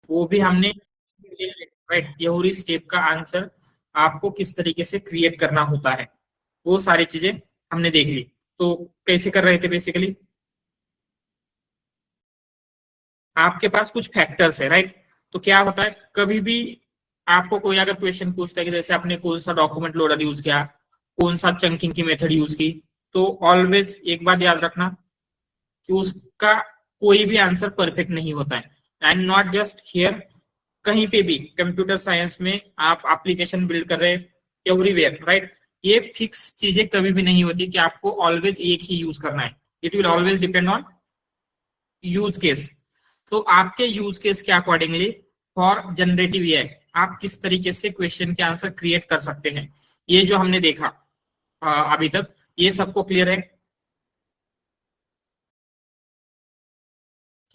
वो भी हमने, राइट, एवरी स्टेप का आंसर आपको किस तरीके से क्रिएट करना होता है, वो सारी चीजें हमने देख ली। तो कैसे कर रहे थे बेसिकली, आपके पास कुछ फैक्टर्स है, राइट। तो क्या होता है, कभी भी आपको कोई अगर क्वेश्चन पूछता है कि जैसे आपने कौन सा डॉक्यूमेंट लोडर यूज किया, कौन सा चंकिंग की मेथड यूज की, तो ऑलवेज एक बात याद रखना कि उसका कोई भी आंसर परफेक्ट नहीं होता है। एंड नॉट जस्ट हियर, कहीं पे भी कंप्यूटर साइंस में आप एप्लीकेशन बिल्ड कर रहे हैं, एवरीवेयर, राइट, ये फिक्स चीजें कभी भी नहीं होती कि आपको ऑलवेज एक ही यूज करना है। It will always depend on use case. तो आपके यूज केस के अकॉर्डिंगली फॉर जनरेटिव एआई आप किस तरीके से क्वेश्चन के आंसर क्रिएट कर सकते हैं, ये जो हमने देखा अभी तक, ये सबको क्लियर है?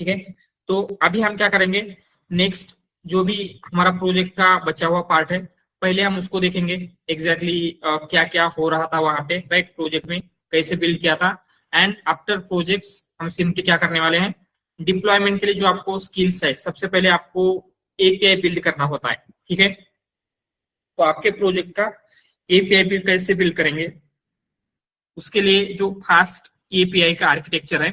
ठीक है। तो अभी हम क्या करेंगे, नेक्स्ट जो भी हमारा प्रोजेक्ट का बचा हुआ पार्ट है, पहले हम उसको देखेंगे एग्जैक्टली क्या क्या हो रहा था वहां पे, राइट, प्रोजेक्ट में कैसे बिल्ड किया था। एंड आफ्टर प्रोजेक्ट्स हम सिंपली क्या करने वाले हैं, डिप्लॉयमेंट के लिए जो आपको स्किल्स है, सबसे पहले आपको एपीआई बिल्ड करना होता है। ठीक है। तो आपके प्रोजेक्ट का एपीआई बिल्ड कैसे बिल्ड करेंगे, उसके लिए जो फास्ट एपीआई का आर्किटेक्चर है,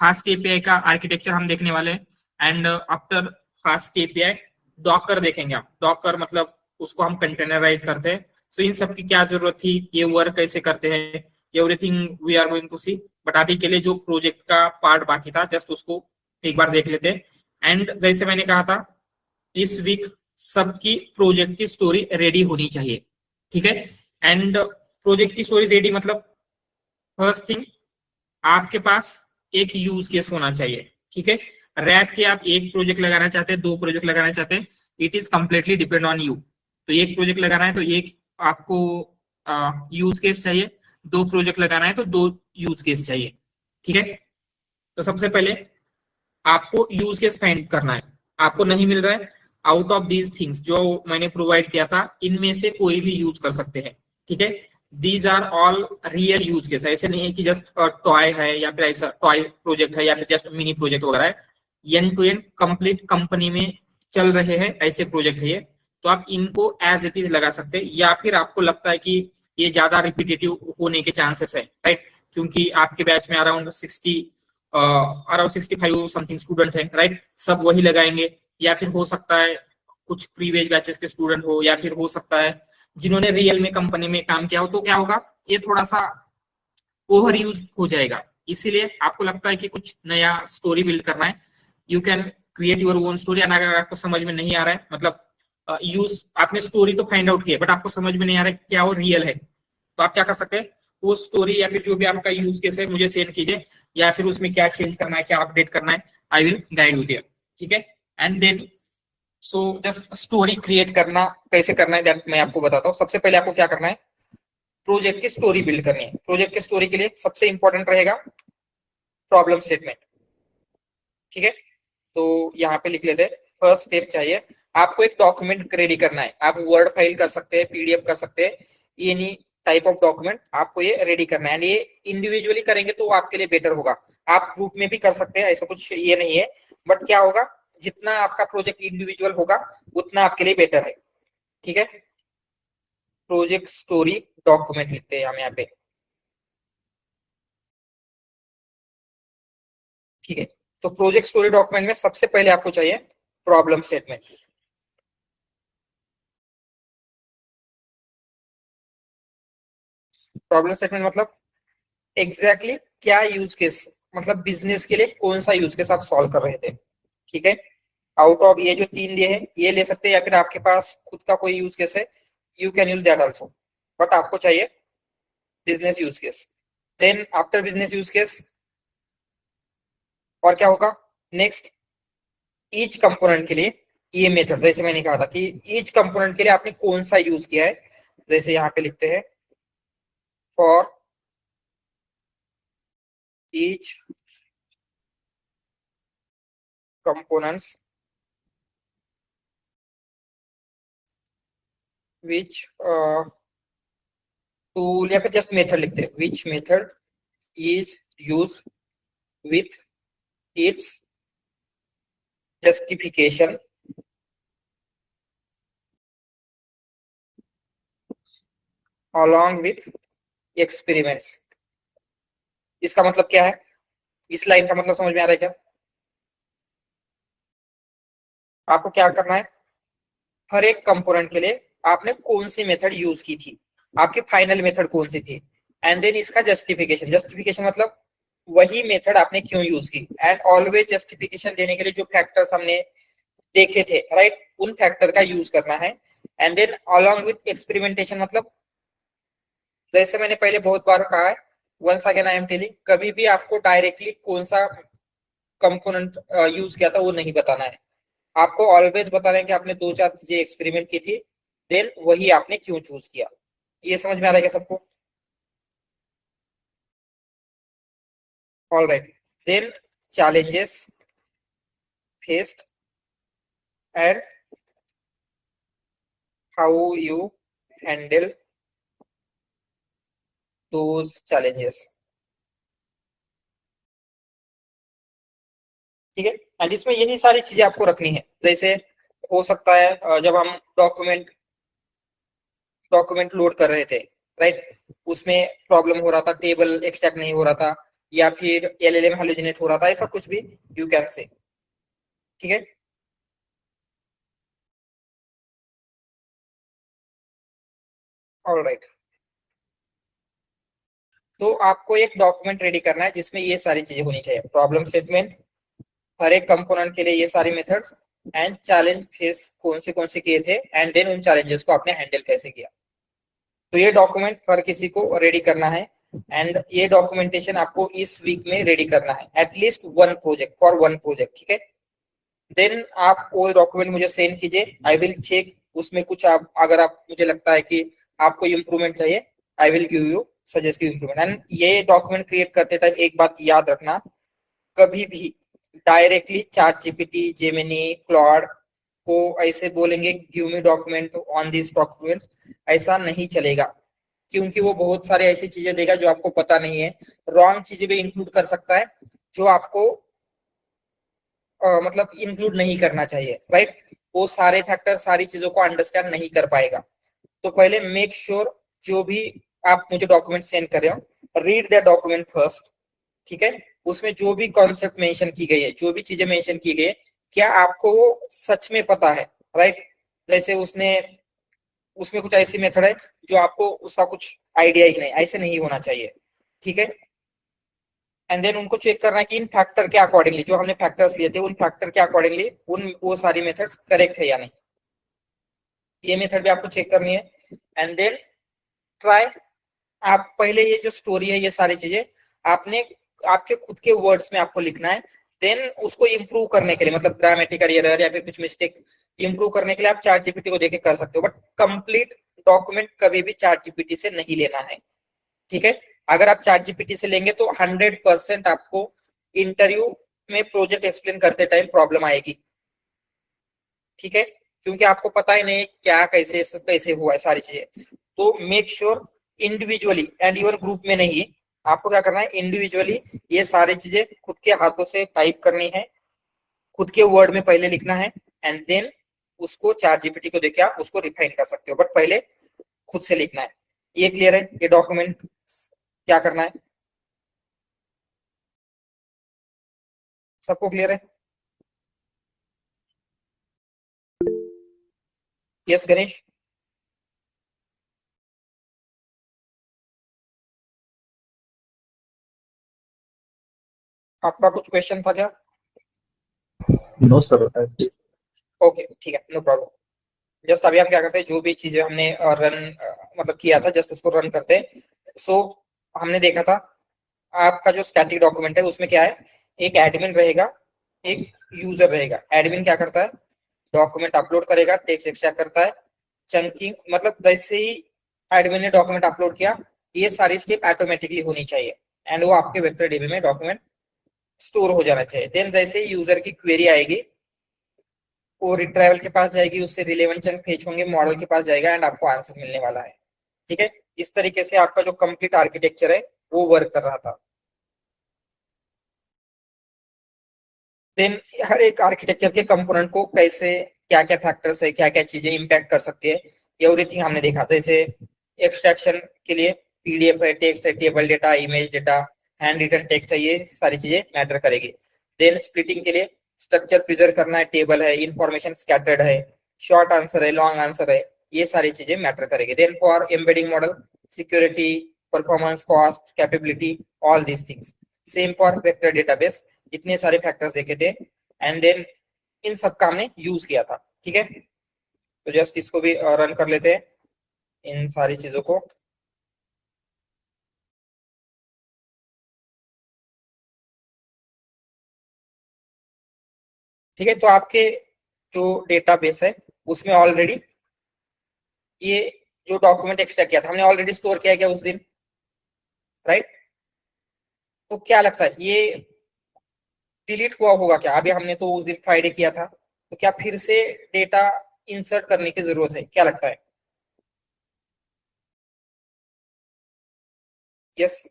फास्ट एपीआई का आर्किटेक्चर हम देखने वाले हैं। And after fast API Docker देखेंगे हम। डॉकर मतलब उसको हम कंटेनराइज करते हैं। सो इन सब की क्या जरूरत थी, ये वर्क कैसे करते हैं, everything we are going to see. But अभी के लिए जो प्रोजेक्ट का पार्ट बाकी था, जस्ट उसको एक बार देख लेते हैं। एंड जैसे मैंने कहा था, इस वीक सबकी प्रोजेक्ट की स्टोरी रेडी होनी चाहिए। ठीक है। एंड प्रोजेक्ट की स्टोरी रेडी मतलब फर्स्ट थिंग, आपके पास एक यूज केस होना चाहिए। ठीक है। रैट के आप एक प्रोजेक्ट लगाना चाहते हैं, दो प्रोजेक्ट लगाना चाहते हैं, it is completely depend on you. तो एक प्रोजेक्ट लगाना है तो एक आपको यूज केस चाहिए, दो प्रोजेक्ट लगाना है तो दो यूज केस चाहिए। ठीक है। तो सबसे पहले आपको यूज केस फाइंड करना है। आपको नहीं मिल रहा है, आउट ऑफ दीज थिंग्स जो मैंने प्रोवाइड किया था, इनमें से कोई भी यूज कर सकते हैं। ठीक है। These are all real use case, ऐसे नहीं है कि जस्ट टॉय है या फिर ऐसा टॉय प्रोजेक्ट है या फिर जस्ट मिनी प्रोजेक्ट वगैरह है। End to end complete company में चल रहे हैं ऐसे प्रोजेक्ट है ये। तो आप इनको एज इट इज लगा सकते हैं, या फिर आपको लगता है कि ये ज्यादा रिपीटेटिव होने के चांसेस है, राइट, क्योंकि आपके बैच में अराउंड 65 समथिंग स्टूडेंट है, राइट, सब वही लगाएंगे। या फिर हो सकता है कुछ प्रीवियस बैचेस के स्टूडेंट हो, या फिर हो सकता है जिन्होंने रियल में कंपनी में काम किया हो। तो क्या होगा, ये थोड़ा सा ओवर यूज हो जाएगा। इसीलिए आपको लगता है कि कुछ नया स्टोरी बिल्ड करना है, you can create your own story. अगर आपको समझ में नहीं आ रहा है, मतलब यूज आपने स्टोरी तो फाइंड आउट किया बट आपको समझ में नहीं आ रहा है क्या वो रियल है, तो आप क्या कर सकते हैं, वो स्टोरी या फिर जो भी आपका यूज केस है मुझे सेंड कीजिए, या फिर उसमें क्या चेंज करना है, क्या अपडेट करना है, I will guide you there. ठीक है। And then so just story create करना कैसे करना है दैट मैं आपको बताता हूँ। सबसे पहले आपको क्या करना है, प्रोजेक्ट की स्टोरी बिल्ड करनी है। प्रोजेक्ट की स्टोरी के लिए सबसे इंपॉर्टेंट रहेगा प्रॉब्लम स्टेटमेंट। ठीक है। तो यहाँ पे लिख लेते हैं, फर्स्ट स्टेप चाहिए आपको एक डॉक्यूमेंट रेडी करना है। आप वर्ड फाइल कर सकते हैं, पीडीएफ कर सकते हैं, एनी टाइप ऑफ डॉक्यूमेंट आपको ये रेडी करना है। ये इंडिविजुअली करेंगे तो आपके लिए बेटर होगा। आप ग्रुप में भी कर सकते हैं, ऐसा कुछ ये नहीं है, बट क्या होगा, जितना आपका प्रोजेक्ट इंडिविजुअल होगा उतना आपके लिए बेटर है। ठीक है। प्रोजेक्ट स्टोरी डॉक्यूमेंट लिखते हैं हम यहाँ पे। ठीक है। तो प्रोजेक्ट स्टोरी डॉक्यूमेंट में सबसे पहले आपको चाहिए प्रॉब्लम स्टेटमेंट। प्रॉब्लम स्टेटमेंट मतलब एग्जैक्टली क्या यूज केस, मतलब बिजनेस के लिए कौन सा यूज केस आप सॉल्व कर रहे थे। ठीक है। आउट ऑफ ये जो तीन दिए हैं ये ले सकते हैं, या फिर आपके पास खुद का कोई यूज केस है, you can use that also, but आपको चाहिए business use case. Then after business use case और क्या होगा, नेक्स्ट ईच कंपोनेंट के लिए ये मेथड, जैसे मैंने कहा था कि ईच कंपोनेंट के लिए आपने कौन सा यूज किया है। जैसे यहाँ पे लिखते हैं for each components which tool, या फिर जस्ट मेथड लिखते हैं, which method is use with its justification along with experiments। इसका मतलब क्या है? इस लाइन का मतलब समझ में आ रहा है क्या? आपको क्या करना है, हर एक कंपोनेंट के लिए आपने कौन सी मेथड यूज की थी, आपकी फाइनल मेथड कौन सी थी, एंड देन इसका जस्टिफिकेशन। जस्टिफिकेशन मतलब वही मेथड आपने क्यों यूज की, एंड ऑलवेज जस्टिफिकेशन देने के लिए जो फैक्टर्स हमने देखे थे, राइट, उन फैक्टर का यूज करना है। And then along with experimentation मतलब जैसे मैंने पहले बहुत बार कहा है, once again I am telling, कभी भी आपको डायरेक्टली कौन सा कंपोनेंट यूज किया था वो नहीं बताना है। आपको ऑलवेज बताना है कि आपने दो चार चीजें एक्सपेरिमेंट की थी, देन वही आपने क्यों चूज किया। ये समझ में आ रहा है क्या सबको? All right, then challenges faced and how you handle those challenges। ठीक है, एंड इसमें यही सारी चीजें आपको रखनी है। जैसे हो सकता है जब हम डॉक्यूमेंट लोड कर रहे थे, राइट, उसमें प्रॉब्लम हो रहा था, टेबल एक्सट्रैक्ट नहीं हो रहा था, या फिर एलएलएम हेलोजिनेट हो रहा था, ऐसा कुछ भी यू कैन से। ठीक है, ऑल राइट। तो आपको एक डॉक्यूमेंट रेडी करना है जिसमें ये सारी चीजें होनी चाहिए, प्रॉब्लम स्टेटमेंट, हर एक कंपोनेंट के लिए ये सारी मेथड्स, एंड चैलेंज फेस कौन से किए थे, एंड देन उन चैलेंजेस को आपने हैंडल कैसे किया। तो ये डॉक्यूमेंट हर किसी को रेडी करना है, एंड ये डॉक्यूमेंटेशन आपको इस वीक में रेडी करना है, at least one project for one project. ठीक है, देन आप वो डॉक्यूमेंट मुझे सेंड कीजिए, आई विल चेक। उसमें कुछ आप, अगर आप, मुझे लगता है कि आपको इम्प्रूवमेंट चाहिए, I will give you suggest improvement. And ये डॉक्यूमेंट क्रिएट करते टाइम एक बात याद रखना, कभी भी directly chat GPT, Gemini, Claude को ऐसे बोलेंगे give me document on this document, ऐसा नहीं चलेगा, क्योंकि वो बहुत सारे ऐसी चीजें देगा जो आपको पता नहीं है, रॉन्ग चीजें भी इंक्लूड कर सकता है जो आपको मतलब इंक्लूड नहीं करना चाहिए, राइट। वो सारे फैक्टर सारी चीजों को अंडरस्टैंड नहीं कर पाएगा। तो पहले मेक श्योर जो भी आप मुझे डॉक्यूमेंट सेंड कर रहे हो, रीड द डॉक्यूमेंट फर्स्ट। ठीक है, उसमें जो भी कॉन्सेप्ट मेंशन की गई है, जो भी चीजें मेंशन की गई है, क्या आपको वो सच में पता है, राइट। जैसे उसने, उसमें कुछ ऐसी मेथड है जो आपको उसका कुछ आइडिया ही नहीं, ऐसे नहीं होना चाहिए। ठीक है, एंड देन उनको चेक करना है कि इन फैक्टर के अकॉर्डिंगली, जो हमने फैक्टर्स लिए थे उन फैक्टर के अकॉर्डिंगली उन वो सारी मेथड्स करेक्ट है या नहीं, ये मेथड भी आपको चेक करनी है। एंड देन ट्राई, आप पहले ये जो स्टोरी है, ये सारी चीजें आपने आपके खुद के वर्ड्स में आपको लिखना है। देन उसको इम्प्रूव करने के लिए, मतलब ग्रामेटिकल एरर या फिर कुछ मिस्टेक इम्प्रूव करने के लिए आप चैट जीपीटी को देके कर सकते हो, बट कंप्लीट डॉक्यूमेंट कभी भी चैट जीपीटी से नहीं लेना है। ठीक है, अगर आप चैट जीपीटी से लेंगे तो 100% आपको इंटरव्यू में प्रोजेक्ट एक्सप्लेन करते टाइम प्रॉब्लम आएगी। ठीक है, क्योंकि आपको पता ही नहीं क्या कैसे कैसे हुआ है सारी चीजें। तो make sure individually and even group में नहीं, आपको क्या करना है, इंडिविजुअली ये सारी चीजें खुद के हाथों से टाइप करनी है, खुद के वर्ड में पहले लिखना है, एंड देन उसको चैट जीपीटी को देके आप उसको रिफाइन कर सकते हो, बट पहले खुद से लिखना है। ये क्लियर है, ये डॉक्यूमेंट क्या करना है, सबको क्लियर है? यस गणेश। आपका कुछ क्वेश्चन था क्या? No sir. ओके ठीक है, नो प्रॉब्लम। जस्ट अभी हम क्या करते हैं, जो भी चीजें हमने रन मतलब किया था, जस्ट उसको रन करते हैं। सो हमने देखा था आपका जो स्टैटिक डॉक्यूमेंट है उसमें क्या है, एक एडमिन रहेगा, एक यूजर रहेगा। एडमिन क्या करता है, डॉक्यूमेंट अपलोड करेगा, टेक्स्ट एक्सट्रैक्ट करता है, चंकिंग, मतलब जैसे ही एडमिन ने डॉक्यूमेंट अपलोड किया, ये सारी स्टेप ऑटोमेटिकली होनी चाहिए, एंड वो आपके वेक्टर डीबी में डॉक्यूमेंट स्टोर हो जाना चाहिए। देन जैसे ही यूजर की क्वेरी आएगी, वो रिट्राइवल के पास जाएगी, उससे रिलेवेंट चंक फेच होंगे, मॉडल के पास जाएगा, एंड आपको आंसर मिलने वाला है। ठीक है, इस तरीके से आपका जो कंप्लीट आर्किटेक्चर है वो वर्क कर रहा था। देन हर एक आर्किटेक्चर के कंपोनेंट को कैसे, क्या क्या फैक्टर्स है, क्या क्या चीजें इंपैक्ट कर सकती है, एवरीथिंग हमने देखा। जैसे एक्सट्रैक्शन के लिए पीडीएफ है, टेक्स्ट है, table data, image data, handwritten text है, ये सारी चीजें मैटर करेगी। देन स्प्लिटिंग के लिए स्ट्रक्चर प्रिजर्व करना है, टेबल है, इंफॉर्मेशन स्कैटर्ड है, शॉर्ट आंसर है, लॉन्ग आंसर है, ये सारी चीजें मैटर करेगी। Then for embedding model, security, performance, cost, capability, all these things. Same for vector database, इतने सारे फैक्टर्स देखे थे एंड देन इन सब का हमने यूज किया था। ठीक है, तो जस्ट इसको भी रन कर लेते हैं इन सारी चीजों को। ठीक है, तो आपके जो डेटाबेस है उसमें ऑलरेडी ये जो डॉक्यूमेंट एक्सट्रैक्ट किया था हमने ऑलरेडी स्टोर किया गया उस दिन, राइट? तो क्या लगता है ये डिलीट हुआ होगा क्या? अभी हमने तो उस दिन फ्राइडे किया था, तो क्या फिर से डेटा इंसर्ट करने की जरूरत है? क्या लगता है? Yes,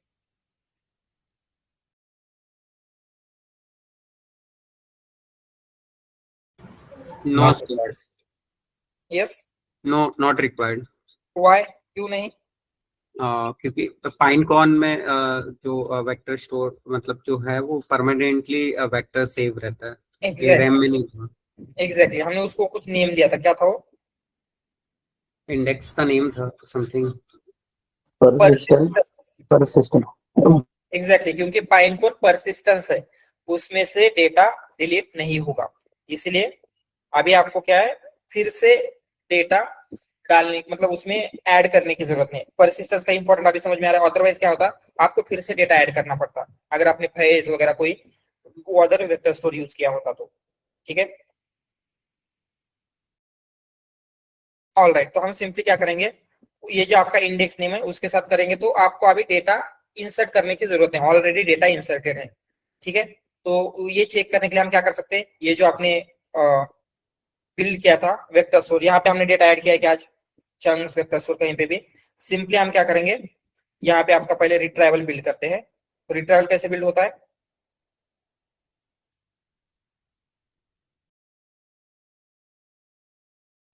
No, yes, no, not required. Why, क्यों नहीं? क्योंकि पाइनकॉन में जो वेक्टर स्टोर मतलब जो है वो परमानेंटली वेक्टर सेव रहता है, ये रैम में नहीं था। एग्जैक्टली, हमने उसको कुछ नेम दिया था, क्या था वो? इंडेक्स का नेम था समथिंग। persistent एग्जैक्टली, क्योंकि पाइनकोन परसिस्टेंस है, उसमें से डेटा डिलीट नहीं होगा, इसलिए अभी आपको क्या है, फिर से डेटा डालने मतलब उसमें ऐड करने की जरूरत नहीं। परसिस्टेंस का इंपॉर्टेंट अभी समझ में आ रहा है, अदरवाइज क्या होता, आपको फिर से डेटा ऐड करना पड़ता अगर आपने फेज वगैरह कोई अदर वेक्टर स्टोर यूज किया होता तो। ठीक है, ऑल राइट, तो हम सिंपली क्या करेंगे, ये जो आपका इंडेक्स नेम है उसके साथ करेंगे, तो आपको अभी डेटा इंसर्ट करने की जरूरत है, ऑलरेडी डेटा इंसर्टेड है। ठीक है, तो ये चेक करने के लिए हम क्या कर सकते हैं, ये जो आपने बिल्ड किया था वेक्टर स्टोर, यहाँ पे हमने डेटा ऐड किया है क्या आज? चंक्स वेक्टर स्टोर कहीं पे भी, सिंपली हम क्या करेंगे, यहाँ पे आपका पहले रिट्राइवल बिल्ड करते हैं। तो रिट्राइवल कैसे बिल्ड होता है?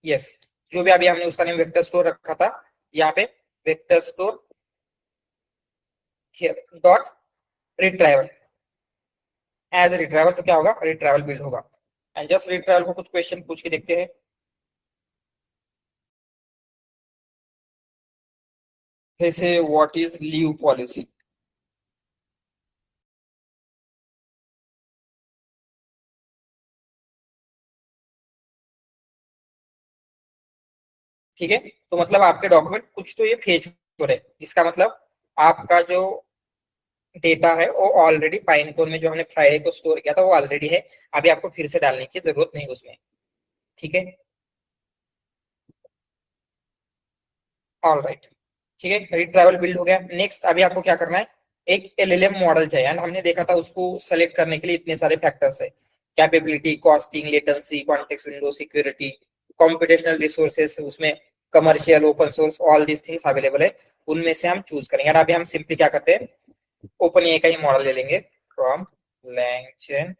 यस, जो भी अभी हमने उसका नेम वेक्टर स्टोर रखा था, यहाँ पे vector store dot retrieval, as retrieval, तो क्या होगा, रिट्राइवल बिल्ड होगा। एंड जस्ट रिट्राइवल को कुछ क्वेश्चन पूछ के देखते हैं। जैसे व्हाट इज लीव पॉलिसी? ठीक है, तो मतलब आपके डॉक्यूमेंट कुछ तो ये फेच हो रहे, इसका मतलब आपका जो डेटा है वो ऑलरेडी पाइनकोन में जो हमने फ्राइडे को स्टोर किया था वो ऑलरेडी है, अभी आपको फिर से डालने की जरूरत नहीं उसमें। ठीक है, ऑल राइट, ठीक है, रिट्राइवल बिल्ड हो गया। नेक्स्ट अभी आपको क्या करना है, एक एलएलएम मॉडल चाहिए, एंड हमने देखा था उसको सेलेक्ट करने के लिए इतने सारे फैक्टर्स है, capability, costing, latency, context window, security, computational resources, उसमें commercial, open source, all these things available है, उनमें से हम चूज करेंगे। और अभी हम सिंपली क्या करते हैं, ओपन ए का ही मॉडल ले लेंगे फ्रॉम लैंगचेन।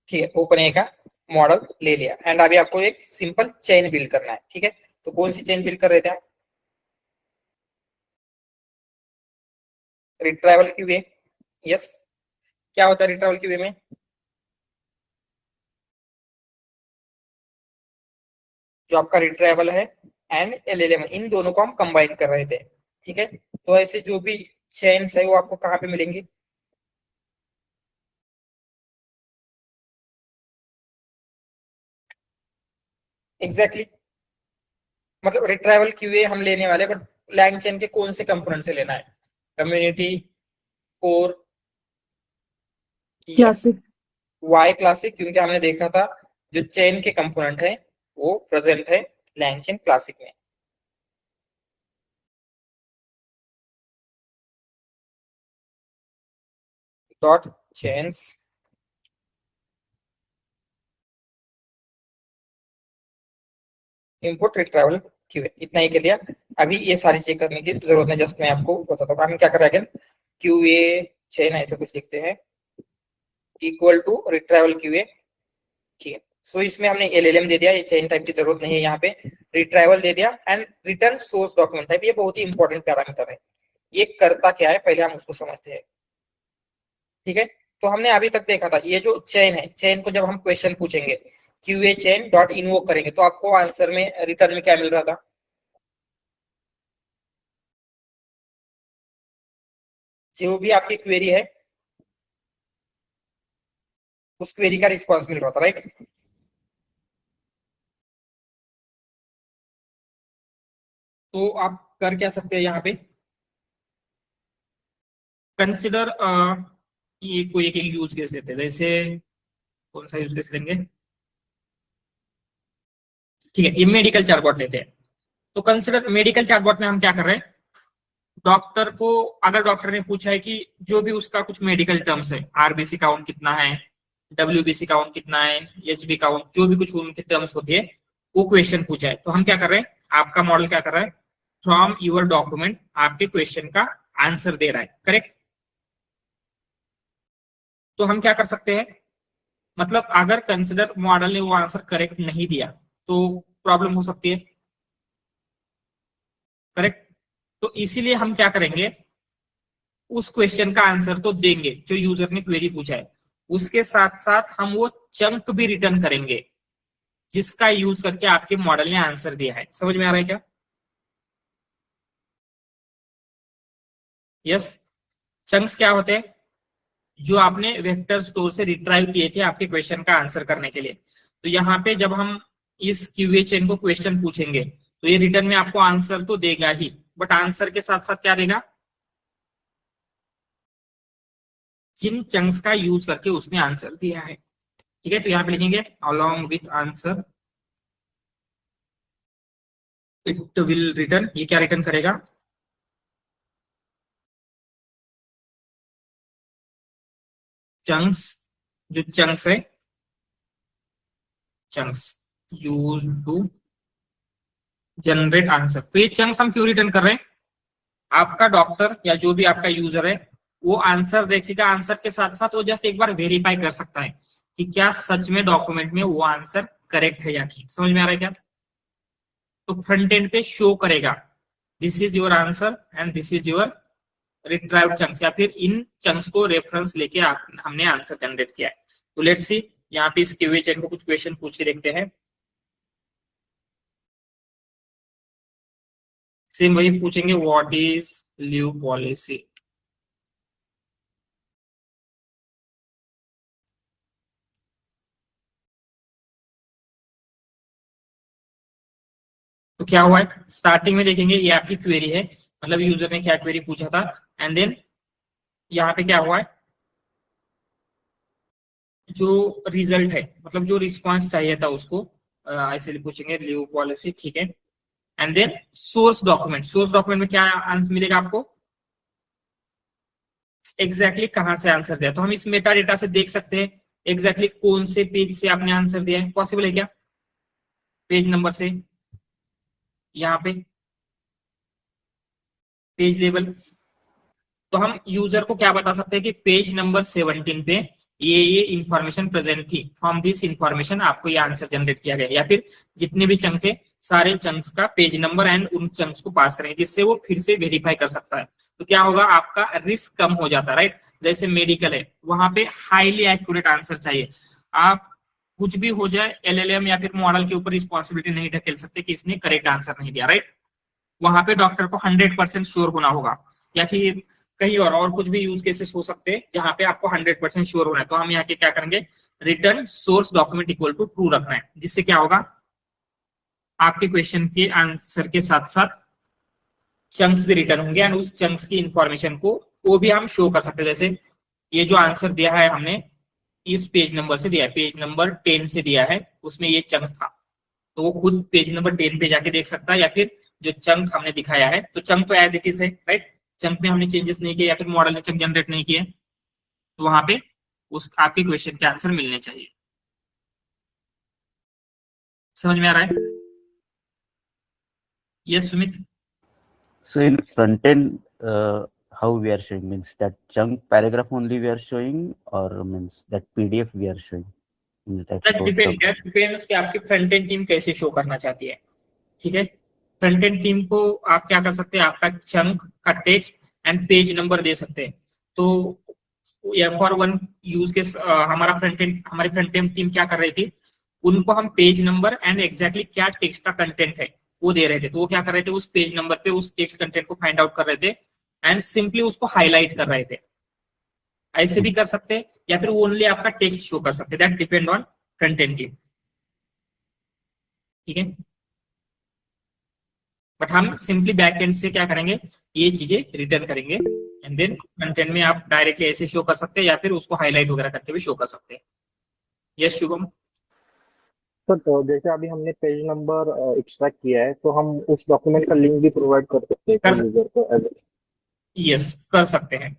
ठीक है, ओपन ए का मॉडल ले लिया, एंड अभी आपको एक सिंपल चेन बिल्ड करना है। ठीक है, तो कौन सी चेन बिल्ड कर रहे थे आप? रिट्राइवल की वे। यस, क्या होता है रिट्राइवल की वे में? जो आपका रिट्राइवल है एंड एलएलएम, इन दोनों को हम कंबाइन कर रहे थे। ठीक है, तो ऐसे जो भी चेन्स है वो आपको कहाँ पे मिलेंगी? Exactly exactly. मतलब रिट्राइवल क्यूए हम लेने वाले, बट लैंग चेन के कौन से कंपोनेंट से लेना है? Community, core, classic, Y classic, क्योंकि हमने देखा था जो चेन के कंपोनेंट है वो प्रेजेंट है लैंग चेन क्लासिक में। Dot chains import retrieval QA, इतना ही कर लिया। अभी ये सारी चीज करने की जरूरत नहीं, जस्ट मैं आपको बताता हूँ हम क्या कर रहे हैं। क्यूए चेन ऐसे कुछ लिखते हैं, इक्वल टू रिट्राइवल क्यूए। ठीक है, सो इसमें हमने LLM दे दिया, ये चेन टाइप की जरूरत नहीं है यहाँ पे, रिट्राइवल दे दिया and return source document type. ये बहुत ही इंपॉर्टेंट पैरामीटर है। ये करता क्या है पहले हम उसको समझते हैं, ठीक है। तो हमने अभी तक देखा था ये जो चेन है, चेन को जब हम क्वेश्चन पूछेंगे QA चेन डॉट इन्वोक करेंगे तो आपको आंसर में रिटर्न में क्या मिल रहा था, जो भी आपकी क्वेरी है उस क्वेरी का रिस्पांस मिल रहा था, राइट। तो आप कर क्या सकते हैं यहाँ पे, कंसिडर ये कोई एक यूज केस लेते हैं, जैसे कौन सा यूज केस लेंगे, ठीक है, ये मेडिकल चैटबॉट लेते हैं। तो कंसिडर मेडिकल चैटबॉट में हम क्या कर रहे हैं, डॉक्टर को अगर डॉक्टर ने पूछा है कि जो भी उसका कुछ मेडिकल टर्म्स है, RBC काउंट कितना है, WBC काउंट कितना है, HB काउंट, जो भी कुछ उनके टर्म्स होती है वो क्वेश्चन पूछा है, तो हम क्या कर रहे हैं, आपका मॉडल क्या कर रहा है, फ्रॉम यूर डॉक्यूमेंट आपके क्वेश्चन का आंसर दे रहा है, करेक्ट। तो हम क्या कर सकते हैं, मतलब अगर कंसिडर मॉडल ने वो आंसर करेक्ट नहीं दिया तो प्रॉब्लम हो सकती है, करेक्ट। तो इसीलिए हम क्या करेंगे, उस क्वेश्चन का आंसर तो देंगे जो यूजर ने क्वेरी पूछा है, उसके साथ साथ हम वो चंक भी रिटर्न करेंगे जिसका यूज करके आपके मॉडल ने आंसर दिया है। समझ में आ रहा है क्या? यस। चंक्स क्या होते हैं, जो आपने वेक्टर स्टोर से रिट्राइव किए थे आपके क्वेश्चन का आंसर करने के लिए। तो यहाँ पे जब हम इस QA चेन को क्वेश्चन पूछेंगे तो ये रिटर्न में आपको आंसर तो देगा ही, बट आंसर के साथ साथ क्या देगा, जिन चंक्स का यूज करके उसने आंसर दिया है, ठीक है। तो यहाँ पे लिखेंगे along with answer it will return, ये क्या रिटर्न करेगा, चंक्स, जो चंक्स है, chunks use to generate answer. तो ये चंक्स हम क्यों रिटर्न कर रहे हैं, आपका डॉक्टर या जो भी आपका यूजर है वो आंसर देखेगा, आंसर के साथ साथ वो जस्ट एक बार वेरीफाई कर सकता है कि क्या सच में डॉक्यूमेंट में वो आंसर करेक्ट है या नहीं। समझ में आ रहा है क्या? तो फ्रंट एंड पे शो करेगा this is your answer and this is your retrieved chunks, या फिर इन चंक्स को रेफरेंस लेके हमने आंसर जनरेट किया है। तो लेट्स सी, यहाँ पे इस QA चेन को कुछ क्वेश्चन पूछ के देखते हैं। सेम वही पूछेंगे, व्हाट इज लीव पॉलिसी, तो क्या हुआ है, स्टार्टिंग में देखेंगे ये आपकी क्वेरी है, मतलब यूजर ने क्या क्वेरी पूछा था, एंड देन यहाँ पे क्या हुआ है, जो रिजल्ट है, मतलब जो रिस्पांस चाहिए था उसको ऐसे पूछेंगे लीव पॉलिसी, ठीक है। And then source document, source document में क्या आंसर मिलेगा आपको, एग्जैक्टली कहां से आंसर दिया। तो हम इस मेटा डेटा से देख सकते हैं एग्जैक्टली कौन से पेज से आपने आंसर दिया है, पॉसिबल है क्या, पेज नंबर से, यहाँ पे पेज लेवल। तो हम यूजर को क्या बता सकते हैं कि पेज नंबर 17 पे ये इंफॉर्मेशन प्रेजेंट थी, फ्रॉम दिस इंफॉर्मेशन आपको ये आंसर जनरेट किया गया, या फिर जितने भी चंक थे सारे चंक्स का पेज नंबर एंड उन चंक्स को पास करेंगे जिससे वो फिर से वेरीफाई कर सकता है। तो क्या होगा, आपका रिस्क कम हो जाता है, राइट। जैसे मेडिकल है, वहां पे हाईली एक्यूरेट आंसर चाहिए, आप कुछ भी हो जाए LLM या फिर मॉडल के ऊपर रिस्पॉन्सिबिलिटी नहीं ढकेल सकते कि इसने करेक्ट आंसर नहीं दिया, राइट। वहां पे डॉक्टर को 100% श्योर होना होगा, या फिर कहीं और कुछ भी यूज केसेस हो सकते हैं जहां पे आपको 100% श्योर होना है। तो हम यहाँ के क्या करेंगे, return source document equal to true रखना है, जिससे क्या होगा, आपके क्वेश्चन के आंसर के साथ साथ चंक्स भी रिटर्न होंगे एंड उस चंक्स की इंफॉर्मेशन को वो भी हम शो कर सकते हैं। जैसे ये जो आंसर दिया है हमने इस पेज नंबर से दिया है, पेज नंबर 10 से दिया है, उसमें ये चंक था, तो वो खुद पेज नंबर 10 पे जाके देख सकता है, या फिर जो चंक हमने दिखाया है, तो चंक तो एज इट इज है, राइट। चंक में हमने चेंजेस नहीं किए या फिर मॉडल ने चंक जनरेट नहीं किए, तो वहां पे उस आपके क्वेश्चन के आंसर मिलने चाहिए। समझ में आ रहा है? Yes Sumit. So in front end, how we are showing, means that chunk paragraph only we are showing, or means that PDF we are showing? that that shows the depends कि आपकी front end team कैसे show करना चाहती है। ठीक है, front end team को आप क्या कर सकते हैं, आपका चंक का टेक्स्ट एंड पेज नंबर दे सकते हैं। तो फॉर वन यूज केस हमारी फ्रंट एंड टीम क्या कर रही थी, उनको हम पेज नंबर एंड एग्जैक्टली क्या टेक्स्ट का कंटेंट है वो दे रहे थे। तो वो क्या कर रहे थे, उस पेज नंबर पे उस टेक्स्ट कंटेंट को फाइंड आउट कर रहे थे एंड सिंपली उसको हाईलाइट कर रहे थे। ऐसे भी कर सकते हैं या फिर ओनली आपका टेक्स्ट शो कर सकते हैं, that depend on front end team. ठीक है, बट हम सिंपली बैक एंड से क्या करेंगे, ये चीजें रिटर्न करेंगे एंड देन फ्रंट एंड में आप डायरेक्टली ऐसे शो कर सकते हैं या फिर उसको हाईलाइट वगैरह करके भी शो कर सकते हैं। यस शुभम। तो जैसे अभी हमने पेज नंबर एक्सट्रैक्ट किया है, तो हम उस डॉक्यूमेंट का लिंक भी प्रोवाइड कर सकते हैं यूजर को। यस कर सकते हैं,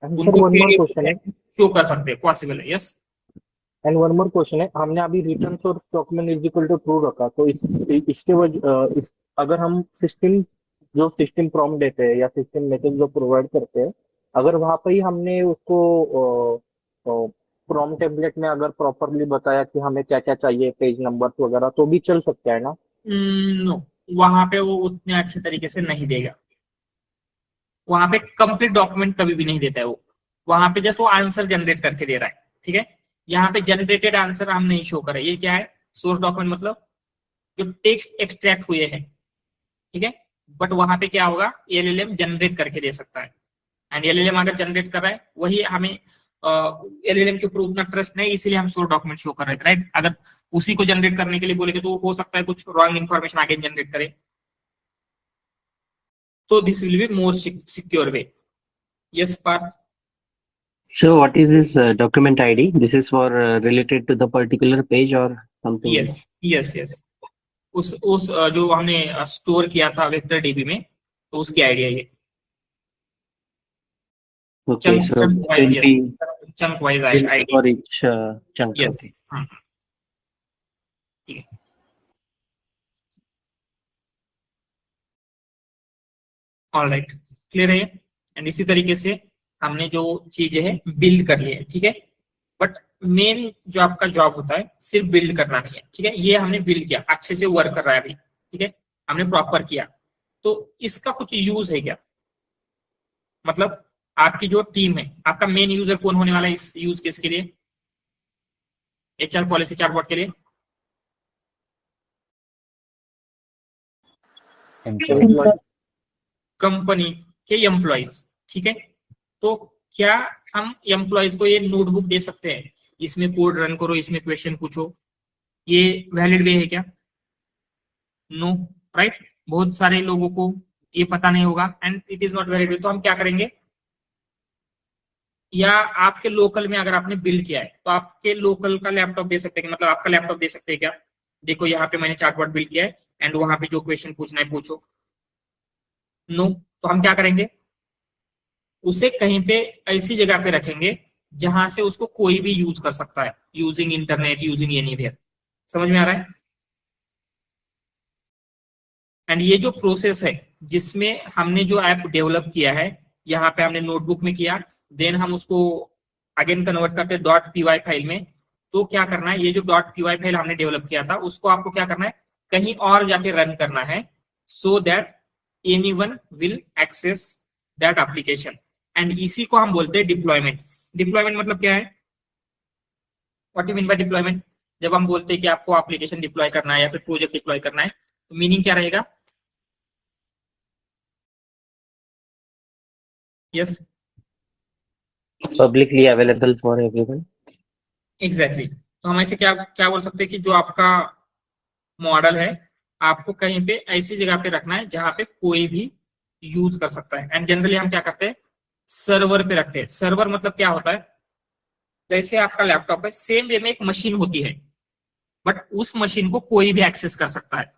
सर उनको वन मोर क्वेश्चन है, शो कर सकते हैं, पॉसिबल है। Yes and one more question है, हमने अभी return source document is equal to true रखा, तो इसके वजह अगर हम सिस्टम प्रॉम्प्ट देते हैं या सिस्टम मैसेज जो प्रोवाइड करते हैं, अगर वहां पर ही हमने उसको प्रॉम्प्ट टेम्पलेट में अगर प्रॉपरली बताया कि हमें क्या क्या चाहिए पेज नंबर्स वगैरह, तो भी चल सकता है ना? नो, वहां पे वो उतने अच्छे तरीके से नहीं देगा, वहां पे कंप्लीट डॉक्यूमेंट कभी भी नहीं देता है वो, वहां पे जस्ट वो आंसर जनरेट करके दे रहा है। ठीक है, यहाँ पे जनरेटेड आंसर हम नहीं शो करें। ये क्या है, सोर्स डॉक्यूमेंट मतलब जो टेक्स्ट एक्सट्रैक्ट हुए हैं। ठीक है, बट वहां पे क्या होगा, एलएलएम जनरेट करके दे सकता है एंड एलएलएम अगर जनरेट कर रहा है वही हमें, एलएलएम के ऊपर उतना ट्रस्ट नहीं, इसीलिए हम सोर्स डॉक्यूमेंट शो कर रहे थे, राइट। अगर उसी को जनरेट करने के लिए बोलेंगे तो हो सकता है कुछ रॉन्ग इन्फॉर्मेशन आगे जनरेट करे, तो this will be more secure way. Yes Parth. So what is this document ID? This is for related to the particular page or something? Yes yes yes, उस जो हमने स्टोर किया था वेक्टर डीबी में, तो उसकी आइडिया ये Okay, so chunk wise, chunk wise idea for each chunk. Yes. Okay. ठीक है, ऑल राइट, क्लियर है। एंड इसी तरीके से हमने जो चीजें हैं बिल्ड कर लिए, ठीक है। बट मेन जो आपका जॉब होता है सिर्फ बिल्ड करना नहीं है, ठीक है। ये हमने बिल्ड किया, अच्छे से वर्क कर रहा है अभी, ठीक है, हमने प्रॉपर किया, तो इसका कुछ यूज है क्या, मतलब आपकी जो टीम है, आपका मेन यूजर कौन होने वाला है इस यूज केस के लिए, एचआर पॉलिसी चैटबॉट के लिए? कंपनी के एम्प्लॉइज, ठीक है। तो क्या हम एम्प्लॉइज को ये नोटबुक दे सकते हैं, इसमें कोड रन करो, इसमें क्वेश्चन पूछो, ये वैलिड वे है क्या? No, right. बहुत सारे लोगों को ये पता नहीं होगा and it is not valid way. तो हम क्या करेंगे, या आपके लोकल में अगर आपने बिल्ड किया है तो आपके लोकल का लैपटॉप दे सकते हैं, मतलब आपका लैपटॉप दे सकते हैं क्या, देखो यहाँ पे मैंने चैटबॉट बिल्ड किया है एंड वहां पे जो क्वेश्चन पूछना है पूछो। नो, तो हम क्या करेंगे, उसे कहीं पे ऐसी जगह पे रखेंगे जहां से उसको कोई भी यूज कर सकता है, यूजिंग इंटरनेट, यूजिंग एनीवेयर। समझ में आ रहा है? एंड ये जो प्रोसेस है जिसमें हमने जो ऐप डेवलप किया है, यहाँ पे हमने नोटबुक में किया, देन हम उसको अगेन कन्वर्ट करते हैं .py फाइल में। तो क्या करना है, ये जो .py फाइल हमने डेवलप किया था उसको आपको क्या करना है, कहीं और जाके रन करना है, so that anyone will access that application. And इसी को हम बोलते हैं डिप्लॉयमेंट। डिप्लॉयमेंट मतलब क्या है, what you mean bye deployment? जब हम बोलते हैं कि आपको एप्लीकेशन डिप्लॉय करना है या फिर प्रोजेक्ट डिप्लॉय करना है, तो मीनिंग क्या रहेगा? Yes, Publicly available for everyone. Exactly. तो हम ऐसे क्या क्या बोल सकते हैं कि जो आपका मॉडल है आपको कहीं पे ऐसी जगह पे रखना है जहां पे कोई भी यूज कर सकता है। एंड जनरली हम क्या करते हैं, सर्वर पे रखते हैं। सर्वर मतलब क्या होता है, जैसे आपका लैपटॉप है सेम वे में एक मशीन होती है, बट उस मशीन को कोई भी एक्सेस कर सकता है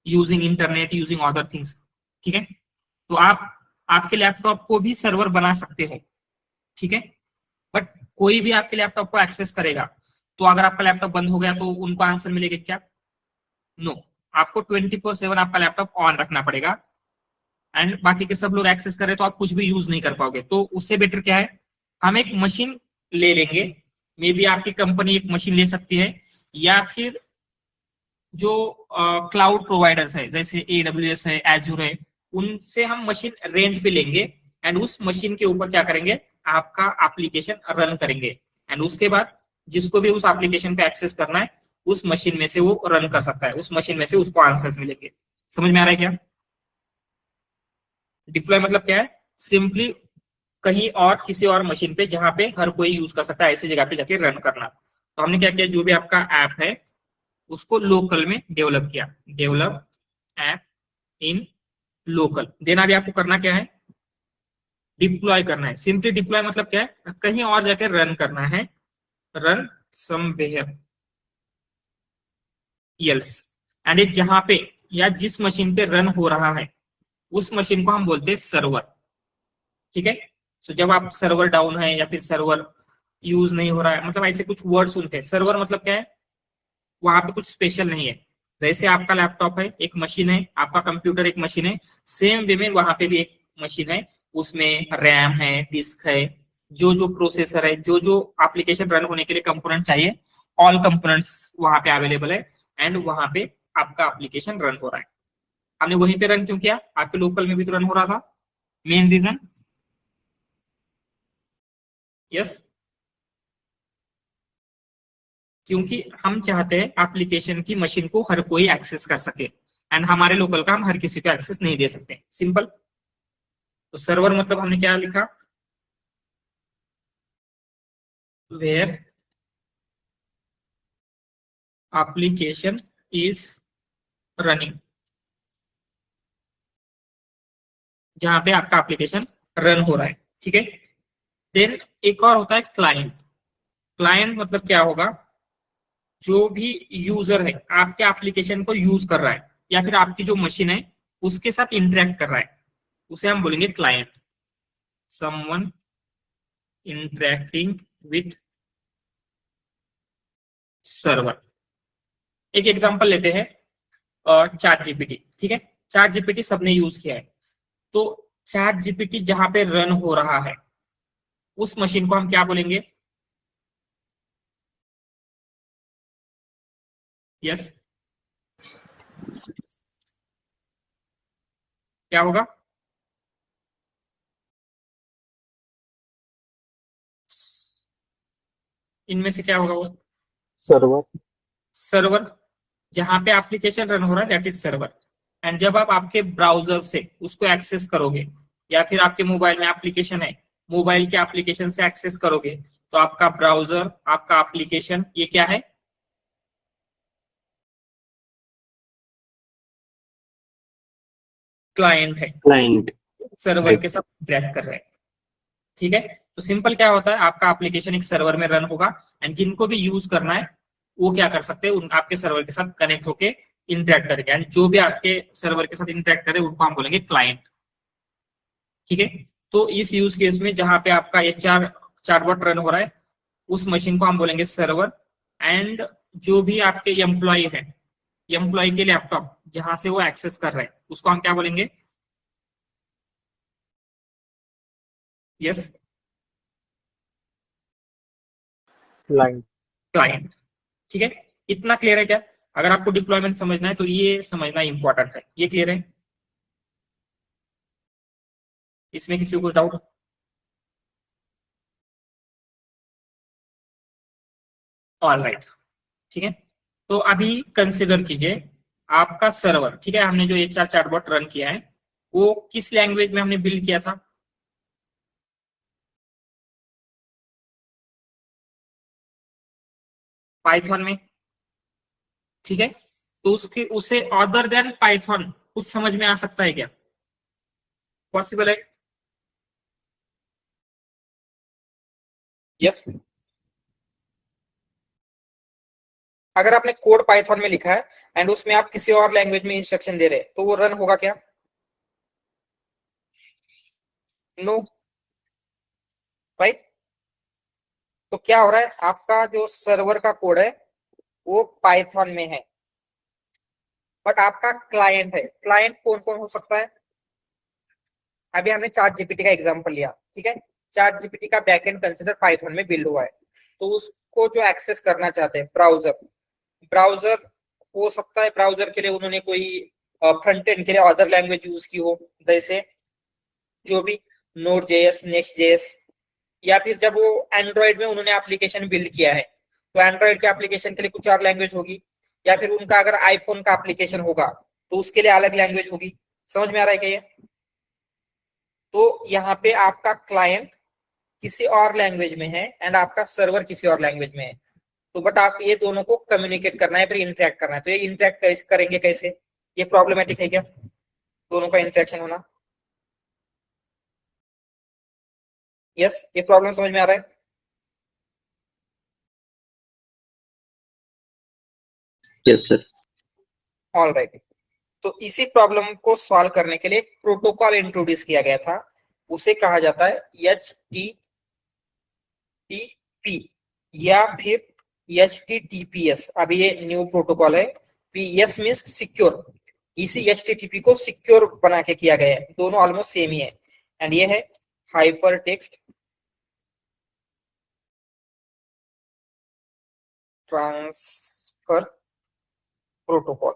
using internet, using other things, ठीक है। तो आप आपके लैपटॉप को भी सर्वर बना सकते हो, ठीक है, बट कोई भी आपके लैपटॉप को एक्सेस करेगा तो अगर आपका लैपटॉप बंद हो गया तो उनको आंसर मिलेगा क्या? नो, आपको 24/7 आपका लैपटॉप ऑन रखना पड़ेगा एंड बाकी के सब लोग एक्सेस कर रहे तो आप कुछ भी यूज नहीं कर पाओगे। तो उससे बेटर क्या है, हम एक मशीन ले लेंगे मे बी आपकी कंपनी एक मशीन ले सकती है, या फिर जो क्लाउड प्रोवाइडर्स है जैसे AWS है, एजूर है, उनसे हम मशीन रेंट पे लेंगे एंड उस मशीन के ऊपर क्या करेंगे, आपका एप्लीकेशन रन करेंगे एंड उसके बाद जिसको भी उस एप्लीकेशन पे एक्सेस करना है उस मशीन में से वो रन कर सकता है, उस मशीन में से उसको आंसर्स मिलेंगे। समझ में आ रहा है क्या? डिप्लॉय मतलब क्या है, सिंपली कहीं और किसी और मशीन पे जहां पे हर कोई यूज कर सकता है ऐसी जगह पे जाके रन करना। तो हमने क्या किया, जो भी आपका ऐप है उसको लोकल में डेवलप किया, develop app in local. Then अभी आपको करना क्या है, डिप्लॉय करना है। सिंपली डिप्लॉय मतलब क्या है, कहीं और जाके रन करना है, रन समवेयर एल्स। एंड एक जहां पे या जिस मशीन पे रन हो रहा है उस मशीन को हम बोलते हैं सर्वर। ठीक है, तो जब आप सर्वर डाउन है या फिर सर्वर यूज नहीं हो रहा है, मतलब ऐसे कुछ वर्ड सुनते हैं। सर्वर मतलब क्या है, वहां पे कुछ स्पेशल नहीं है। जैसे आपका लैपटॉप है एक मशीन है, आपका कंप्यूटर एक मशीन है, सेम वे में वहां पे भी एक मशीन है, उसमें रैम है, डिस्क है, जो जो प्रोसेसर है, जो जो एप्लीकेशन रन होने के लिए कंपोनेंट चाहिए, ऑल कंपोनेंट्स वहां पे अवेलेबल है एंड वहां पे आपका एप्लीकेशन रन हो रहा है। हमने वहीं पे रन क्यों किया, आपके लोकल में भी तो रन हो रहा था। मेन रीजन, यस, क्योंकि हम चाहते हैं एप्लीकेशन की मशीन को हर कोई एक्सेस कर सके एंड हमारे लोकल का हम हर किसी को एक्सेस नहीं दे सकते, सिंपल। तो सर्वर मतलब हमने क्या लिखा, वेयर एप्लीकेशन इज रनिंग, जहां पे आपका एप्लीकेशन रन हो रहा है। ठीक है, देन एक और होता है क्लाइंट। क्लाइंट मतलब क्या होगा, जो भी यूजर है आपके एप्लीकेशन को यूज कर रहा है या फिर आपकी जो मशीन है उसके साथ इंटरेक्ट कर रहा है, उसे हम बोलेंगे client. Someone interacting with server. एक एग्जांपल लेते हैं, चैट जीपीटी। ठीक है, चैट जीपीटी सबने यूज किया है, तो चैट जीपीटी जहां पे रन हो रहा है उस मशीन को हम क्या बोलेंगे, यस, क्या होगा, इनमें से क्या होगा वो, सर्वर। सर्वर। जहां पे एप्लीकेशन रन हो रहा है दैट इज सर्वर। एंड जब आप आपके ब्राउजर से उसको एक्सेस करोगे या फिर आपके मोबाइल में एप्लीकेशन है, मोबाइल के एप्लीकेशन से एक्सेस करोगे, तो आपका ब्राउजर, आपका एप्लीकेशन, ये क्या है, क्लाइंट है, Client. सर्वर के साथ इंटरेक्ट कर रहे हैं। ठीक है, तो सिंपल क्या होता है, आपका एप्लीकेशन एक सर्वर में रन होगा एंड जिनको भी यूज करना है वो क्या कर सकते हैं, उन आपके सर्वर के साथ कनेक्ट होके इंटरेक्ट करेंगे एंड जो भी आपके सर्वर के साथ इंटरेक्ट करे उनको हम बोलेंगे क्लाइंट। ठीक है, तो इस यूज केस में जहां पे आपका ये चैटबॉट रन हो रहा है उस मशीन को हम बोलेंगे सर्वर एंड जो भी आपके एम्प्लॉय है, एम्प्लॉय के लैपटॉप जहां से वो एक्सेस कर रहे हैं उसको हम क्या बोलेंगे, यस, क्लाइंट। क्लाइंट। ठीक है, इतना क्लियर है क्या? अगर आपको डिप्लॉयमेंट समझना है तो ये समझना इंपॉर्टेंट है। ये क्लियर है? इसमें किसी को कुछ डाउट? ऑल राइट, ठीक है, तो अभी कंसिडर कीजिए आपका सर्वर। ठीक है, हमने जो HR चैटबॉट रन किया है वो किस लैंग्वेज में हमने बिल्ड किया था, पाइथन में। ठीक है, तो उसके उसे अदर देन पाइथन कुछ समझ में आ सकता है क्या, पॉसिबल है? यस, अगर आपने कोड पाइथन में लिखा है एंड उसमें आप किसी और लैंग्वेज में इंस्ट्रक्शन दे रहे हैं तो वो रन होगा क्या? No, right. तो क्या हो रहा है, आपका जो सर्वर का कोड है वो पाइथन में है बट आपका क्लाइंट है। क्लाइंट कौन कौन हो सकता है, अभी हमने चैट जीपीटी का एग्जांपल लिया। ठीक है, चैट जीपीटी का बैकएंड कंसिडर पाइथन में बिल्ड हुआ है, तो उस को जो एक्सेस करना चाहते हैं, ब्राउजर हो सकता है ब्राउजर के लिए उन्होंने कोई फ्रंट एंड के लिए अदर लैंग्वेज यूज की हो, जैसे जो भी नोड जेएस, नेक्स्ट जेएस, या फिर जब वो एंड्रॉइड में उन्होंने एप्लीकेशन बिल्ड किया है तो एंड्रॉइड के एप्लीकेशन के लिए कुछ और लैंग्वेज होगी, या फिर उनका अगर आईफोन का एप्लीकेशन होगा तो उसके लिए अलग लैंग्वेज होगी। समझ में आ रहा है क्या ये? तो यहाँ पे आपका क्लाइंट किसी और लैंग्वेज में है एंड आपका सर्वर किसी और लैंग्वेज में है, तो बट आप ये दोनों को कम्युनिकेट करना है, फिर इंटरेक्ट करना है। तो ये इंटरेक्ट करेंगे कैसे? ये प्रॉब्लमेटिक है क्या दोनों का इंटरेक्शन होना? यस, ये प्रॉब्लम समझ में आ रहा है? Yes, sir. All right. तो इसी प्रॉब्लम को सॉल्व करने के लिए एक प्रोटोकॉल इंट्रोड्यूस किया गया था, उसे कहा जाता है HTTP या फिर HTTPS। अभी ये न्यू प्रोटोकॉल है। PS मींस सिक्योर, इसी HTTP को सिक्योर बना के किया गया है। दोनों ऑलमोस्ट सेम ही है। एंड ये है हाइपर टेक्स्ट ट्रांसफर प्रोटोकॉल,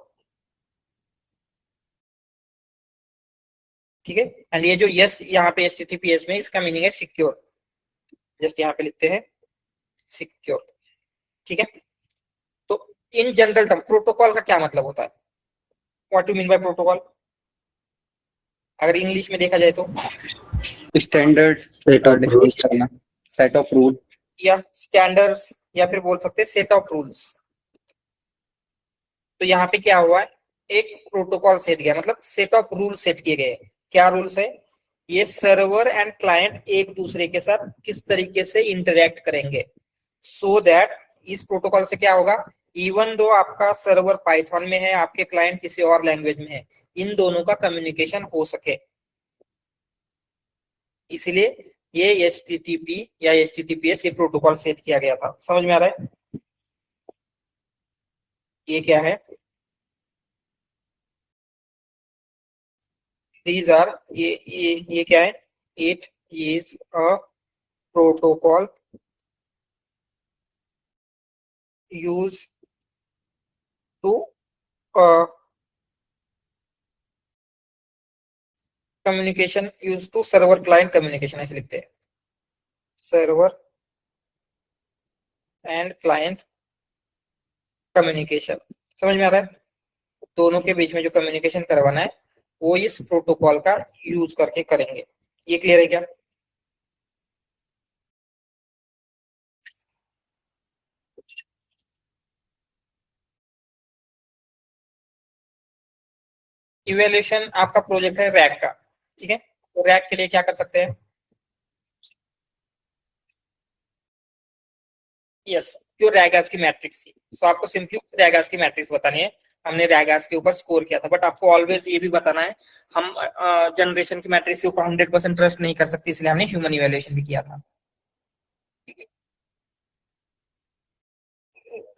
ठीक है। एंड ये जो यस यहाँ पे HTTPS में, इसका मीनिंग है सिक्योर। जस्ट यहाँ पे लिखते हैं सिक्योर, ठीक है। तो इन जनरल टर्म प्रोटोकॉल का क्या मतलब होता है? What you mean bye protocol? अगर इंग्लिश में देखा जाए तो standard Set of discuss rules. करना, सेट ऑफ रूल। या स्टैंडर्ड्स, या फिर बोल सकते हैं सेट ऑफ रूल्स। तो यहाँ पे क्या हुआ है, एक प्रोटोकॉल सेट गया, मतलब सेट ऑफ रूल सेट किए गए। क्या रूल्स है? ये सर्वर एंड क्लाइंट एक दूसरे के साथ किस तरीके से इंटरेक्ट करेंगे, सो दैट इस प्रोटोकॉल से क्या होगा, इवन दो आपका सर्वर पाइथन में है, आपके क्लाइंट किसी और लैंग्वेज में है, इन दोनों का कम्युनिकेशन हो सके। इसलिए ये HTTP या HTTPS ये प्रोटोकॉल सेट किया गया था। समझ में आ रहा है? ये क्या है? These are ये क्या है? It is a protocol used to communication used to server client communication, ऐसे लिखते हैं, सर्वर एंड क्लाइंट कम्युनिकेशन। समझ में आ रहा है? दोनों के बीच में जो कम्युनिकेशन करवाना है वो इस प्रोटोकॉल का यूज करके करेंगे। ये क्लियर है क्या? इवेल्यूशन आपका प्रोजेक्ट है रैक का, ठीक है। तो रैक के लिए क्या कर सकते हैं? यस, जो रैगास की मैट्रिक्स थी, सो आपको सिंपली रैगास की मैट्रिक्स बतानी है। हमने रैगास के ऊपर स्कोर किया था, बट आपको ऑलवेज ये भी बताना है, हम जनरेशन की मैट्रिक्स के ऊपर 100% ट्रस्ट नहीं कर सकते, इसलिए हमने ह्यूमन इवेल्यूशन भी किया था।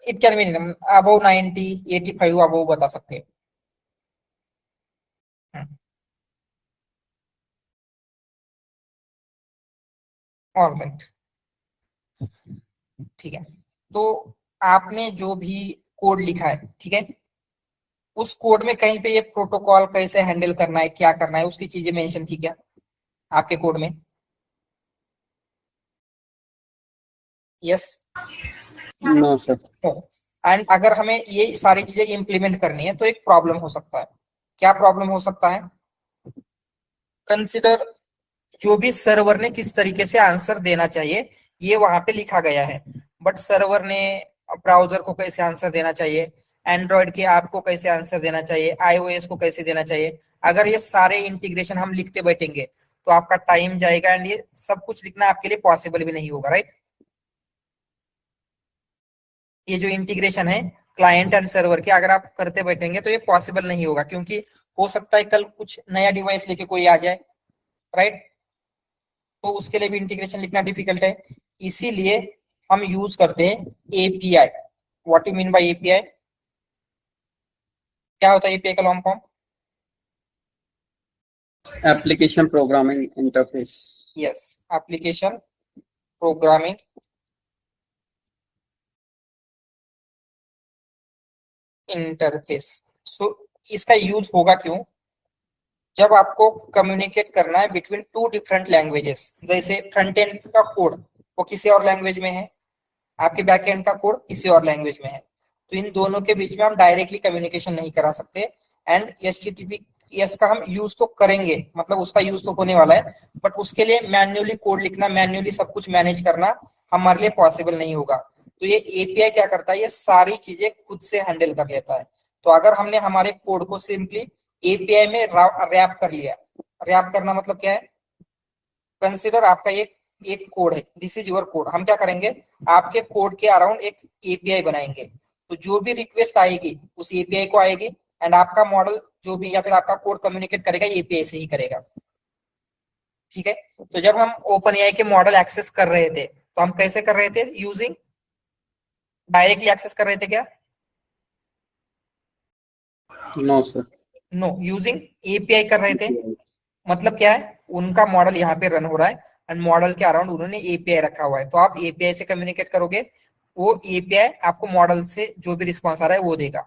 It can mean above 90, 85 above बता सकते हैं। ऑलराइट, ठीक है। तो आपने जो भी कोड लिखा है, ठीक है, उस कोड में कहीं पे ये प्रोटोकॉल कैसे हैंडल करना है, क्या करना है, उसकी चीजें मेंशन थी क्या आपके कोड में? Yes, no sir. एंड अगर हमें ये सारी चीजें इंप्लीमेंट करनी है तो एक प्रॉब्लम हो सकता है। क्या प्रॉब्लम हो सकता है? कंसिडर जो भी सर्वर ने किस तरीके से आंसर देना चाहिए ये वहां पे लिखा गया है, बट सर्वर ने ब्राउजर को कैसे आंसर देना चाहिए, एंड्रॉइड के ऐप को कैसे आंसर देना चाहिए, iOS को कैसे देना चाहिए, अगर ये सारे इंटीग्रेशन हम लिखते बैठेंगे तो आपका टाइम जाएगा एंड ये सब कुछ लिखना आपके लिए पॉसिबल भी नहीं होगा, राइट। ये जो इंटीग्रेशन है क्लाइंट एंड सर्वर के, अगर आप करते बैठेंगे तो ये पॉसिबल नहीं होगा, क्योंकि हो सकता है कल कुछ नया डिवाइस लेके कोई आ जाए, राइट। तो उसके लिए भी इंटीग्रेशन लिखना डिफिकल्ट है, इसीलिए हम यूज करते हैं API। What you mean by API? क्या होता है API का long form? Application programming interface. 'Application programming interface'. Yes, application programming interface. 'Application programming interface'. 'Application programming interface'. 'Application programming interface'. Yes, application programming interface. So इसका use होगा क्यों? जब आपको communicate करना है बिटवीन टू डिफरेंट लैंग्वेजेस, जैसे front end का code वो किसी और लैंग्वेज में है, आपके बैक एंड का कोड किसी और लैंग्वेज में है, तो इन दोनों के बीच में हम डायरेक्टली कम्युनिकेशन नहीं करा सकते। एंड HTTPS का हम यूज तो करेंगे, मतलब उसका यूज तो होने वाला है, बट उसके लिए मैन्युअली कोड लिखना, मैन्युअली सब कुछ मैनेज करना हमारे लिए पॉसिबल नहीं होगा। तो ये एपीआई क्या करता है, ये सारी चीजें खुद से हैंडल कर लेता है। तो अगर हमने हमारे कोड को सिंपली एपीआई में रैप कर लिया, रैप करना मतलब क्या है, कंसिडर आपका एक एक कोड है, दिस इज योर कोड, हम क्या करेंगे, आपके कोड के अराउंड एक एपीआई बनाएंगे। तो जो भी रिक्वेस्ट आएगी उस एपीआई को आएगी, एंड आपका मॉडल जो भी या फिर आपका कोड कम्युनिकेट करेगा एपीआई से ही करेगा। ठीक है, तो जब हम ओपन एआई के मॉडल एक्सेस कर रहे थे तो हम कैसे कर रहे थे, यूजिंग डायरेक्टली एक्सेस कर रहे थे क्या? No sir. No, using API कर रहे थे। मतलब क्या है, उनका मॉडल यहाँ पे रन हो रहा है एंड मॉडल के अराउंड उन्होंने एपीआई रखा हुआ है, तो आप एपीआई से कम्युनिकेट करोगे, वो एपीआई आपको मॉडल से जो भी रिस्पॉन्स आ रहा है वो देगा।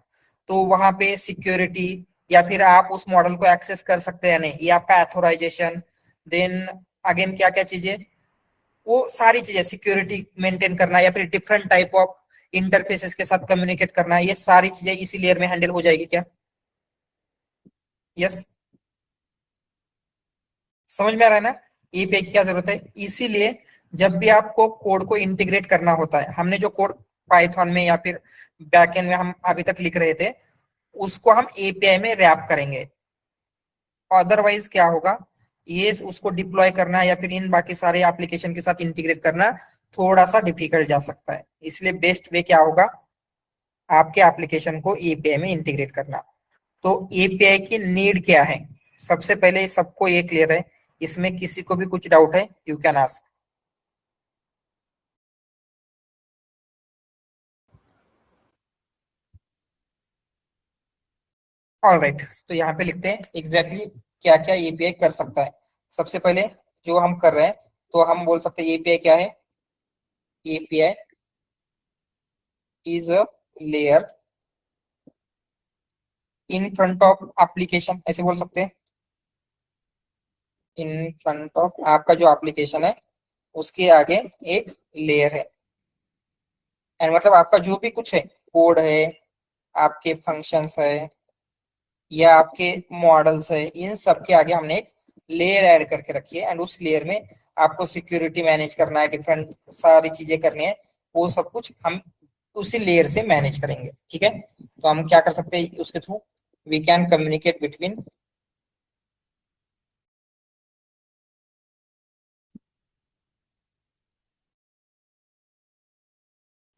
तो वहां पे सिक्योरिटी या फिर आप उस मॉडल को एक्सेस कर सकते हैं या नहीं, ये आपका एथोराइजेशन, देन अगेन क्या क्या चीजें, वो सारी चीजें, सिक्योरिटी मेंटेन करना या फिर डिफरेंट टाइप ऑफ इंटरफेसेस के साथ कम्युनिकेट करना, ये सारी चीजें इसी लेयर में हैंडल हो जाएगी क्या? यस, समझ में आ रहा है ना एपीआई की क्या जरूरत है? इसीलिए जब भी आपको कोड को इंटीग्रेट करना होता है, हमने जो कोड पाइथन में या फिर बैकएंड में हम अभी तक लिख रहे थे, उसको हम एपीआई में रैप करेंगे। अदरवाइज क्या होगा, ये उसको डिप्लॉय करना या फिर इन बाकी सारे एप्लीकेशन के साथ इंटीग्रेट करना थोड़ा सा डिफिकल्ट जा सकता है। इसलिए बेस्ट वे क्या होगा, आपके एप्लीकेशन को एपीआई में इंटीग्रेट करना। तो एपीआई की नीड क्या है, सबसे पहले सबको ये क्लियर है? इसमें किसी को भी कुछ डाउट है, you can ask. All right, तो यहाँ पे लिखते हैं एग्जैक्टली क्या क्या एपीआई कर सकता है। सबसे पहले जो हम कर रहे हैं, तो हम बोल सकते हैं एपीआई क्या है, API is a layer in front of application, ऐसे बोल सकते हैं। इन फ्रंट ऑफ आपका जो एप्लीकेशन है उसके आगे एक लेयर है, एंड मतलब आपका जो भी कुछ है, कोड है, आपके फंक्शंस है या आपके मॉडल्स है, इन सब के आगे हमने एक लेयर ऐड करके रखी है, एंड उस लेयर में आपको सिक्योरिटी मैनेज करना है, डिफरेंट सारी चीजें करनी है, वो सब कुछ हम उसी लेयर से मैनेज करेंगे। ठीक है, तो हम क्या कर सकते हैं उसके through, we can communicate between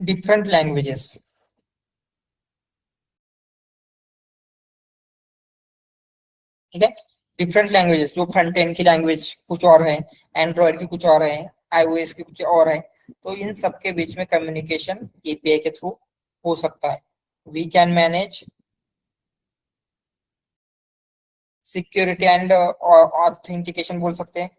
different languages. ठीक है, डिफरेंट लैंग्वेजेस, जो फ्रंट एंड की लैंग्वेज कुछ और है, एंड्रॉयड की कुछ और है, आईओएस की कुछ और है, तो इन सब के बीच में कम्युनिकेशन एपीआई के थ्रू हो सकता है। We can manage security and authentication बोल सकते हैं।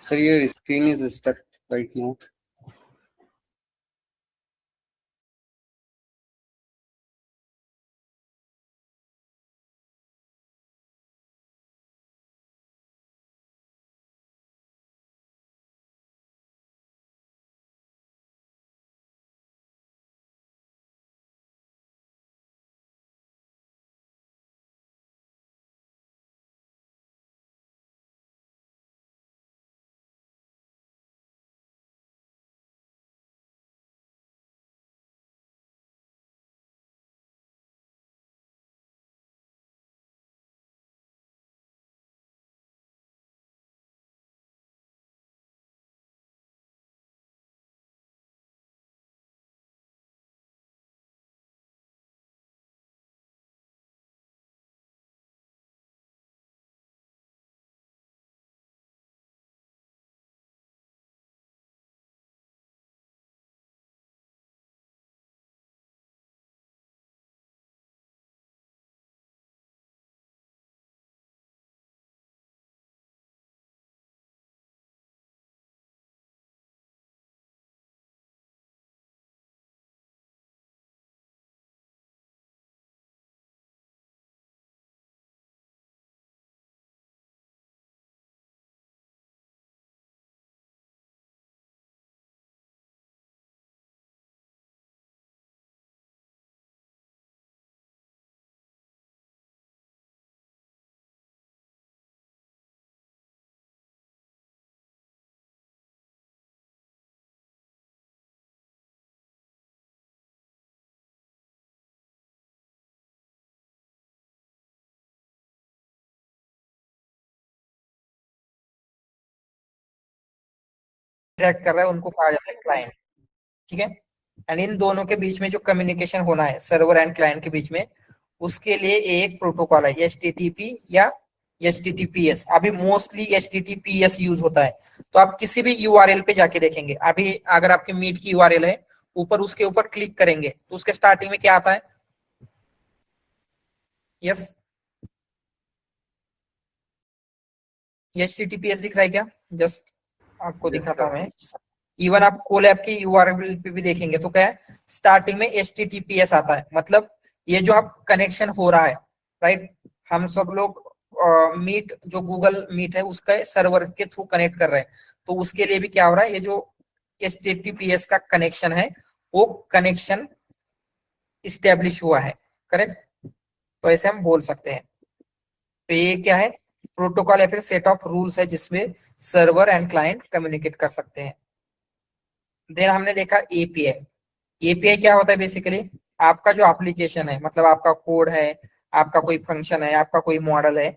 Sir, your screen is stuck right now. Interact कर रहा है उनको कहा जाता है क्लाइंट, ठीक है। एंड इन दोनों के बीच में जो कम्युनिकेशन होना है सर्वर एंड क्लाइंट के बीच में, उसके लिए एक प्रोटोकॉल है HTTP या HTTPS। अभी मोस्टली HTTPS यूज होता है। तो आप किसी भी URL पे जाके देखेंगे, अभी अगर आपके मीट की URL है, ऊपर उसके ऊपर क्लिक करेंगे तो उसके स्टार्टिंग में क्या आता है? यस, HTTPS दिख रहा है क्या? जस्ट आपको दिखाता हूं मैं। इवन आप कोलैब की URL पे भी देखेंगे तो क्या है, स्टार्टिंग में HTTPS आता है, मतलब ये जो आप कनेक्शन हो रहा है, राइट। हम सब लोग मीट जो गूगल मीट है उसका सर्वर के थ्रू कनेक्ट कर रहे हैं, तो उसके लिए भी क्या हो रहा है, ये जो HTTPS का कनेक्शन है वो कनेक्शन इस्टेब्लिश हुआ है, करेक्ट। तो ऐसे हम बोल सकते हैं। तो ये क्या है, प्रोटोकॉल या फिर सेट ऑफ रूल्स है जिसमें सर्वर एंड क्लाइंट कम्युनिकेट कर सकते हैं। देन हमने देखा एपीआई क्या होता है? बेसिकली आपका जो एप्लीकेशन है, मतलब आपका कोड है, आपका कोई फंक्शन है, आपका कोई मॉडल है,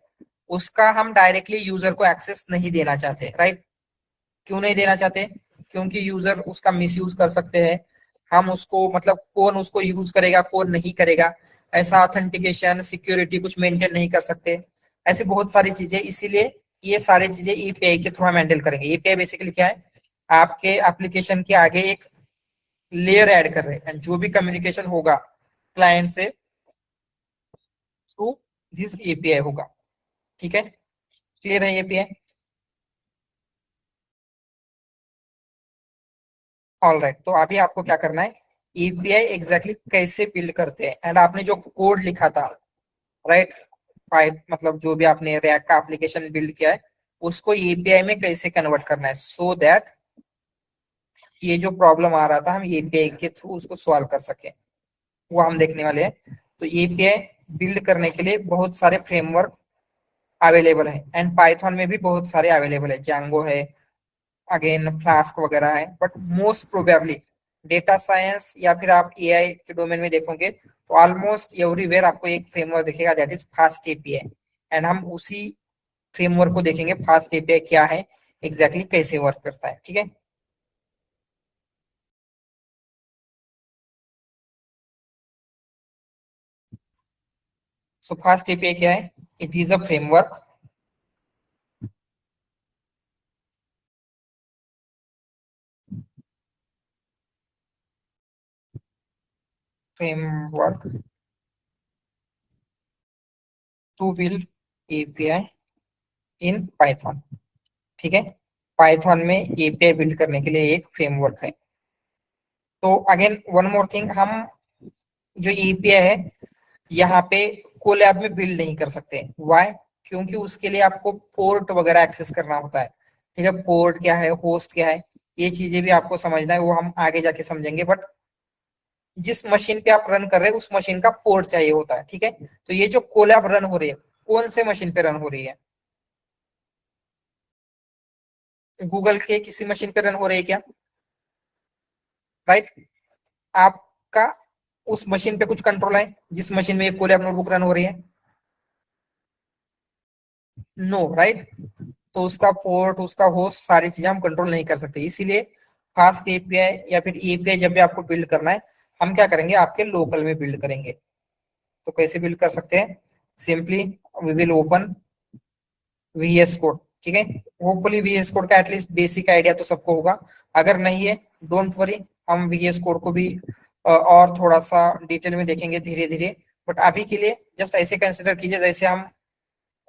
उसका हम डायरेक्टली यूजर को एक्सेस नहीं देना चाहते, राइट। क्यों नहीं देना चाहते? क्योंकि यूजर उसका मिसयूज कर सकते हैं। हम उसको, मतलब कौन उसको यूज करेगा कौन नहीं करेगा, ऐसा ऑथेंटिकेशन सिक्योरिटी कुछ मेंटेन नहीं कर सकते, ऐसी बहुत सारी चीजें। इसीलिए ये सारी चीजें एपीआई के थ्रू हम हैंडल करेंगे। एपीआई बेसिकली क्या है, आपके एप्लीकेशन के आगे एक लेयर ऐड कर रहे हैं, एंड जो भी कम्युनिकेशन होगा क्लाइंट से थ्रू दिस एपीआई होगा, ठीक है। क्लियर है एपीआई? ऑल राइट, तो अभी आपको क्या करना है, एपीआई एग्जैक्टली कैसे बिल्ड करते हैं, एंड आपने जो कोड लिखा था, राइट, मतलब जो भी आपने रिएक्ट का एप्लीकेशन बिल्ड किया है उसको एपीआई में कैसे कन्वर्ट करना है, सो दैट ये जो प्रॉब्लम आ रहा था हम एपीआई के थ्रू उसको सॉल्व कर सके, वो हम देखने वाले हैं। तो एपीआई बिल्ड करने के लिए बहुत सारे फ्रेमवर्क अवेलेबल है, एंड पाइथन में भी बहुत सारे अवेलेबल है, जैंगो है, अगेन फ्लास्क वगैरह है। But most probably data science या फिर आप एआई के डोमेन में देखोगे तो ऑलमोस्ट एवरीवेयर आपको एक फ्रेमवर्क दिखेगा, that is fast API. And हम उसी फ्रेमवर्क को देखेंगे, फास्ट एपीआई क्या है, एग्जैक्टली कैसे वर्क करता है, ठीक है। सो फास्ट एपीआई क्या है? It is a framework to build API in Python, ठीक है। पाइथन में एपीआई बिल्ड करने के लिए एक फ्रेमवर्क है। तो अगेन वन मोर थिंग, हम जो एपीआई है यहाँ पे कोलैब में बिल्ड नहीं कर सकते। व्हाई? क्योंकि उसके लिए आपको पोर्ट वगैरह एक्सेस करना होता है, ठीक है। पोर्ट क्या है, होस्ट क्या है, ये चीजें भी आपको समझना है, वो हम आगे जाके समझेंगे। बट जिस मशीन पे आप रन कर रहे हैं उस मशीन का पोर्ट चाहिए होता है, ठीक है। तो ये जो कोलैब रन हो रही है, कौन से मशीन पे रन हो रही है? गूगल के किसी मशीन पे रन हो रही है क्या? राइट। आपका उस मशीन पे कुछ कंट्रोल है जिस मशीन में एक कोलैब नोटबुक रन हो रही है? No, right. तो उसका पोर्ट, उसका होस्ट, सारी चीजें हम कंट्रोल नहीं कर सकते। इसीलिए फास्ट एपीआई या फिर एपीआई जब भी आपको बिल्ड करना है, हम क्या करेंगे, आपके लोकल में बिल्ड करेंगे। तो कैसे बिल्ड कर सकते हैं? Simply we will open VS code, ठीक है। होपफुली VS कोड का एटलीस्ट बेसिक आइडिया तो सबको होगा। अगर नहीं है, डोंट वरी, हम VS कोड को भी और थोड़ा सा डिटेल में देखेंगे धीरे धीरे। बट अभी के लिए जस्ट ऐसे कंसिडर कीजिए जैसे हम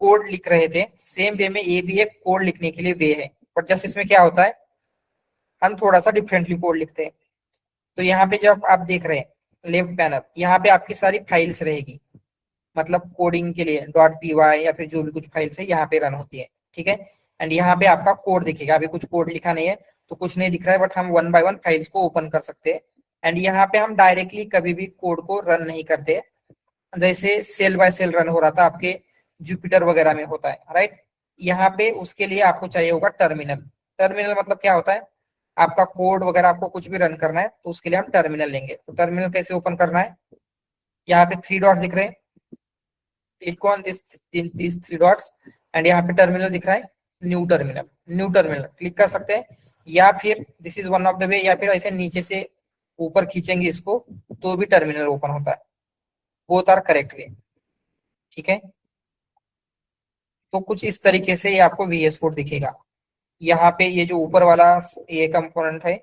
कोड लिख रहे थे, सेम वे में ये भी एक कोड लिखने के लिए वे है। बट जस्ट इसमें क्या होता है, हम थोड़ा सा डिफरेंटली कोड लिखते हैं। तो यहाँ पे जब आप देख रहे हैं लेफ्ट पैनल, यहाँ पे आपकी सारी फाइल्स रहेगी, मतलब कोडिंग के लिए .py या फिर जो भी कुछ फाइल्स है यहाँ पे रन होती है, ठीक है। एंड यहाँ पे आपका कोड दिखेगा। अभी कुछ कोड लिखा नहीं है तो कुछ नहीं दिख रहा है, बट हम वन बाय वन फाइल्स को ओपन कर सकते हैं। एंड यहाँ पे हम डायरेक्टली कभी भी कोड को रन नहीं करते, जैसे सेल बाय सेल रन हो रहा था आपके जुपिटर वगैरह में होता है, राइट। यहाँ पे उसके लिए आपको चाहिए होगा टर्मिनल। टर्मिनल मतलब क्या होता है, आपका कोड वगैरह आपको कुछ भी रन करना है तो उसके लिए हम टर्मिनल लेंगे। तो टर्मिनल कैसे ओपन करना है, यहाँ पे 3 डॉट दिख रहे हैं, click on this 3 dots, and यहाँ पे टर्मिनल दिख रहा है, न्यू टर्मिनल क्लिक कर सकते हैं। या फिर this is one of the way, या फिर ऐसे नीचे से ऊपर खींचेंगे इसको तो भी टर्मिनल ओपन होता है। बोथ आर करेक्ट वे, ठीक है। तो कुछ इस तरीके से ये आपको VS कोड दिखेगा। यहाँ पे ये जो ऊपर वाला ये कंपोनेंट है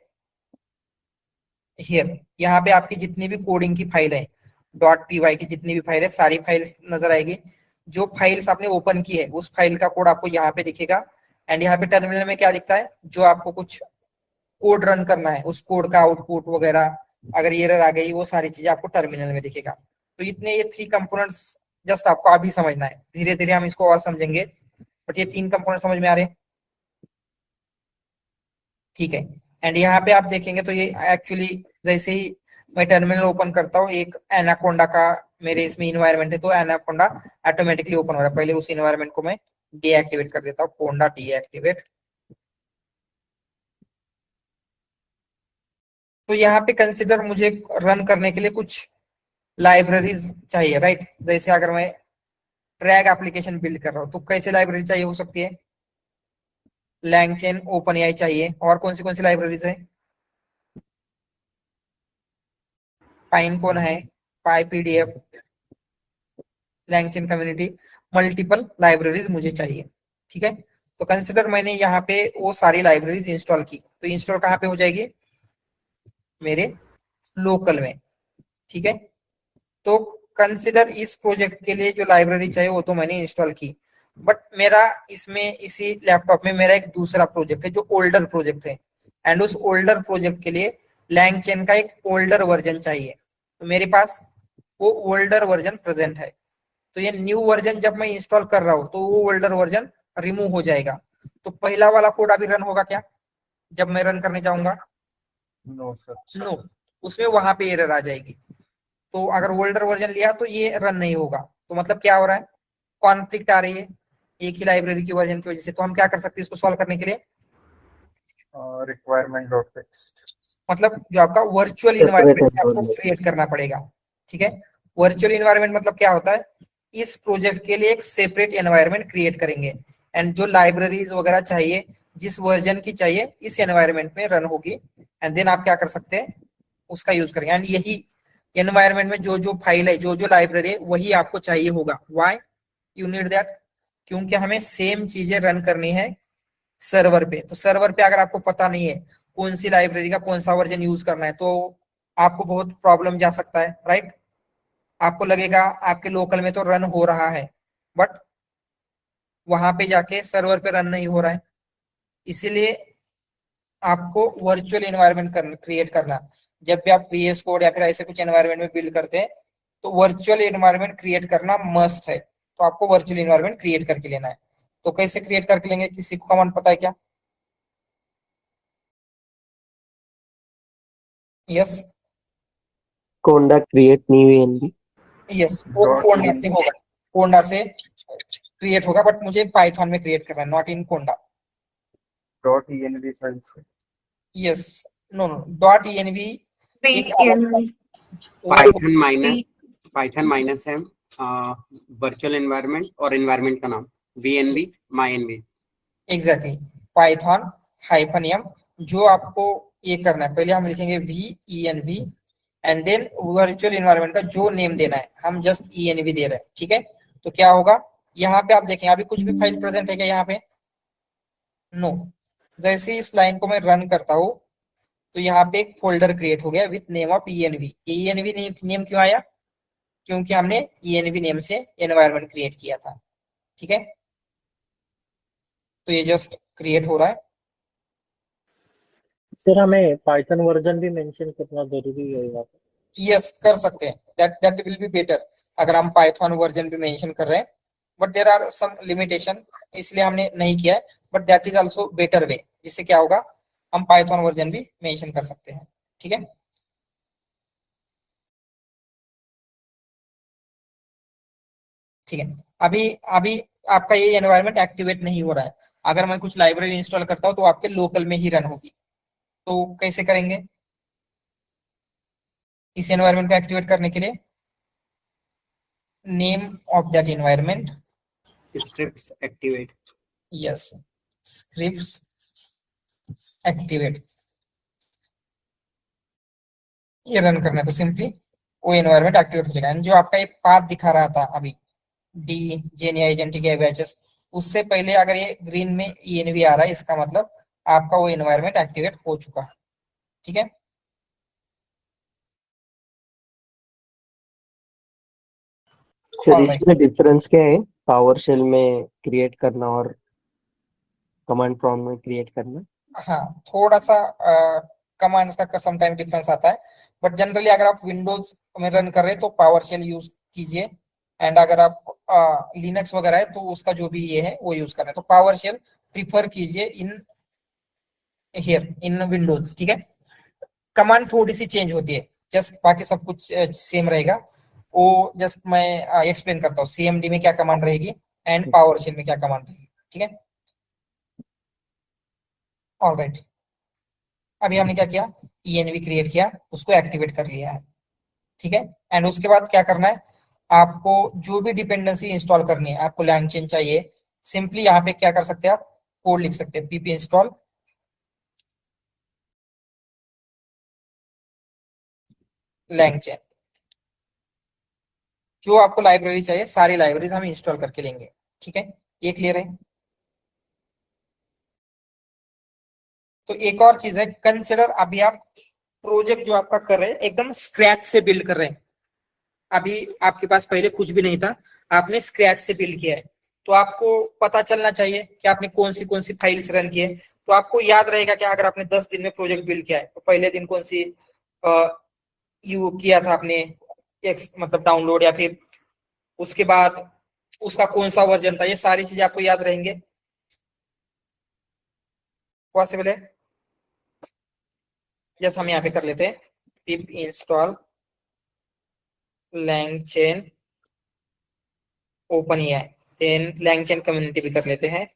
हियर, यहाँ पे आपकी जितनी भी कोडिंग की फाइल है .py की जितनी भी फाइल है सारी फाइल नजर आएगी। जो फाइल्स आपने ओपन की है उस फाइल का कोड आपको यहाँ पे दिखेगा। एंड यहाँ पे टर्मिनल में क्या दिखता है, जो आपको कुछ कोड रन करना है उस कोड का आउटपुट वगैरह, अगर एरर आ गई वो सारी चीजें आपको टर्मिनल में दिखेगा। तो इतने ये 3 कंपोनेंट्स जस्ट आपको अभी समझना है, धीरे धीरे हम इसको और समझेंगे, बट ये 3 कंपोनेंट समझ में आ रहे हैं, ठीक है। एंड यहाँ पे आप देखेंगे तो ये एक्चुअली जैसे ही मैं टर्मिनल ओपन करता हूँ एक एनाकोंडा का मेरे इसमें इन्वायरमेंट है, तो एनाकोंडा ऑटोमेटिकली ओपन हो रहा है। पहले उस इन्वायरमेंट को मैं डीएक्टिवेट कर देता हूँ, कोंडा डीएक्टिवेट। तो यहाँ पे कंसिडर मुझे रन करने के लिए कुछ लाइब्रेरीज चाहिए, राइट। जैसे अगर मैं ट्रैक एप्लीकेशन बिल्ड कर रहा हूँ तो कैसे लाइब्रेरी चाहिए हो सकती है, LangChain, OpenAI चाहिए, और कौन सी लाइब्रेरीज है, पाइनकोन है, PyPDF, LangChain community, multiple libraries मुझे चाहिए, ठीक है। तो कंसिडर मैंने यहाँ पे वो सारी लाइब्रेरीज इंस्टॉल की, तो इंस्टॉल कहाँ पे हो जाएगी, मेरे लोकल में, ठीक है। तो कंसिडर इस प्रोजेक्ट के लिए जो लाइब्रेरी चाहिए वो तो मैंने इंस्टॉल की, बट मेरा इसमें इसी लैपटॉप में मेरा एक दूसरा प्रोजेक्ट है जो ओल्डर प्रोजेक्ट है, एंड उस ओल्डर प्रोजेक्ट के लिए LangChain का एक ओल्डर वर्जन चाहिए। तो मेरे पास वो ओल्डर वर्जन प्रेजेंट है, तो ये न्यू वर्जन जब मैं इंस्टॉल कर रहा हूँ तो वो ओल्डर वर्जन रिमूव हो जाएगा। तो पहला वाला कोड अभी रन होगा क्या, जब मैं रन करने जाऊंगा, नो सर, नो, उसमें वहां पे एरर आ जाएगी। तो अगर ओल्डर वर्जन लिया तो ये रन नहीं होगा। तो मतलब क्या हो रहा है, कॉन्फ्लिक्ट आ रही है एक ही लाइब्रेरी की वर्जन की वजह से। तो हम क्या कर सकते हैं इसको सॉल्व करने के लिए, रिक्वायरमेंट डॉट टेक्स्ट, मतलब जो आपका वर्चुअल इन्वायरमेंट आपको क्रिएट करना पड़ेगा, ठीक है। वर्चुअल इन्वायरमेंट मतलब क्या होता है, इस प्रोजेक्ट के लिए एक सेपरेट एनवायरनमेंट क्रिएट करेंगे, एंड जो लाइब्रेरीज वगैरह चाहिए जिस वर्जन की चाहिए इस एनवायरनमेंट में रन होगी, एंड देन आप क्या कर सकते हैं उसका यूज करेंगे। एंड यही एनवायरनमेंट में जो जो फाइल है, जो जो लाइब्रेरी है वही आपको चाहिए होगा। व्हाई यू नीड दैट, क्योंकि हमें सेम चीजें रन करनी है सर्वर पे। तो सर्वर पे अगर आपको पता नहीं है कौन सी लाइब्रेरी का कौन सा वर्जन यूज करना है तो आपको बहुत प्रॉब्लम जा सकता है, राइट। आपको लगेगा आपके लोकल में तो रन हो रहा है, बट वहां पे जाके सर्वर पे रन नहीं हो रहा है। इसीलिए आपको वर्चुअल एनवायरनमेंट क्रिएट करना, जब भी आप VS कोड या फिर ऐसे कुछ एनवायरनमेंट में बिल्ड करते हैं तो वर्चुअल एनवायरनमेंट क्रिएट करना मस्ट है। तो आपको वर्चुअल एनवायरनमेंट क्रिएट करके लेना है। तो कैसे क्रिएट करके लेंगे, किसी को कमांड पता है क्या, yes Conda create new env. Yes, वो कोंडा से होगा, कोंडा से क्रिएट होगा, बट मुझे पाइथन में क्रिएट करना है, not in Konda. .env file से, यस, नो नो, .env एक अलग पाइथन माइनस है वर्चुअल एनवायरनमेंट और एनवायरनमेंट का नाम VNV MyNV। Exactly, Python -m, जो आपको ये करना है, पहले हम लिखेंगे VENV and then virtual environment का जो नेम देना है, हम जस्ट ENV दे रहे हैं, ठीक है। तो क्या होगा, यहाँ पे आप देखें अभी कुछ भी फाइल प्रेजेंट है क्या यहाँ पे, नो। जैसे इस लाइन को मैं रन करता हूँ तो यहाँ पे एक फोल्डर क्रिएट हो गया with name of ENV। ENV name क्यों आया, क्योंकि हमने ENV नेम से एनवायरनमेंट क्रिएट किया था, ठीक है। तो ये जस्ट क्रिएट हो रहा है। सर हमें पाइथन वर्जन भी मेंशन करना जरूरी है यहाँ पे? यस, कर सकते हैं, दैट विल बी बेटर अगर हम पाइथन वर्जन भी मेंशन कर रहे हैं, but there are some limitation, इसलिए हमने नहीं किया है, but that is also better way, जिससे क्या होगा हम पाइथन वर्जन भी मेंशन कर सकते हैं, ठीक है। ठीक है, अभी अभी आपका ये एनवायरनमेंट एक्टिवेट नहीं हो रहा है। अगर मैं कुछ लाइब्रेरी इंस्टॉल करता हूँ तो आपके लोकल में ही रन होगी। तो कैसे करेंगे इस एनवायरनमेंट को एक्टिवेट करने के लिए, name of that environment, scripts activate, yes, scripts activate, ये रन करना है तो सिंपली वो एनवायरनमेंट एक्टिवेट हो जाएगा। एंड जो आपका ये पाथ दिखा रहा था अभी डी जेनिया एजेंटिक एविएचएस, उससे पहले अगर ये ग्रीन में ENV आ रहा है, इसका मतलब आपका वो एनवायरनमेंट एक्टिवेट हो चुका है। ठीक है, सर Alright. इसमें डिफरेंस क्या है पावर शेल में क्रिएट करना और कमांड प्रॉम्प्ट में क्रिएट करना? हाँ, थोड़ा सा कमांड्स का सम टाइम डिफरेंस आता है, बट जनरली अगर आप विंडोज में रन कर रहे हैं तो पावर शेल यूज कीजिए, एंड अगर आप लिनक्स वगैरह है तो उसका जो भी ये है वो यूज करना है, तो पावर शेल प्रीफर कीजिए इन हियर इन विंडोज। ठीक है, कमांड थोड़ी सी चेंज होती है, जस्ट बाकी सब कुछ सेम रहेगा। वो जस्ट मैं एक्सप्लेन करता हूँ CMD में क्या कमांड रहेगी एंड पावर शेल में क्या कमांड रहेगी। ठीक है, ऑलराइट, अभी हमने क्या किया, ENV क्रिएट किया, उसको एक्टिवेट कर लिया है। ठीक है, एंड उसके बाद क्या करना है, आपको जो भी डिपेंडेंसी इंस्टॉल करनी है, आपको LangChain चाहिए, सिंपली यहाँ पे क्या कर सकते हैं, आप कोड लिख सकते हैं pip install LangChain। जो आपको लाइब्रेरी चाहिए सारी लाइब्रेरीज हम इंस्टॉल करके लेंगे। ठीक है, ये क्लियर है। तो एक और चीज है, कंसिडर अभी आप प्रोजेक्ट जो आपका कर रहे हैं एकदम स्क्रैच से बिल्ड कर रहे हैं, अभी आपके पास पहले कुछ भी नहीं था, आपने स्क्रैच से बिल्ड किया है, तो आपको पता चलना चाहिए कि आपने कौन सी फाइल्स रन की है। तो आपको याद रहेगा कि अगर आपने 10 दिन में प्रोजेक्ट बिल्ड किया है तो पहले दिन कौन सी यू किया था आपने, मतलब डाउनलोड, या फिर उसके बाद उसका कौन सा वर्जन था, ये सारी चीजें आपको याद रहेंगे, पॉसिबल है। जैसे हम यहाँ पे कर लेते हैं pip install LangChain ओपन ही है, देन LangChain कम्युनिटी भी कर लेते हैं।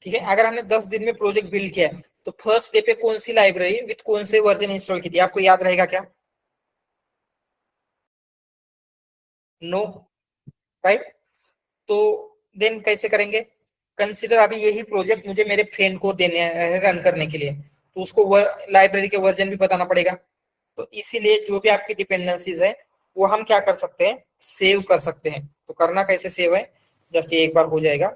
ठीक है, अगर हमने 10 दिन में प्रोजेक्ट बिल्ड किया है तो फर्स्ट डे पे कौन सी लाइब्रेरी विथ कौन से वर्जन इंस्टॉल की थी, आपको याद रहेगा क्या? No, right. तो देन कैसे करेंगे, कंसिडर अभी यही प्रोजेक्ट मुझे मेरे फ्रेंड को देने रन करने के लिए, तो उसको लाइब्रेरी के वर्जन भी बताना पड़ेगा। तो इसीलिए जो भी आपकी डिपेंडेंसीज है वो हम क्या कर सकते हैं, सेव कर सकते हैं। तो करना कैसे सेव है, जस्ट ये एक बार हो जाएगा।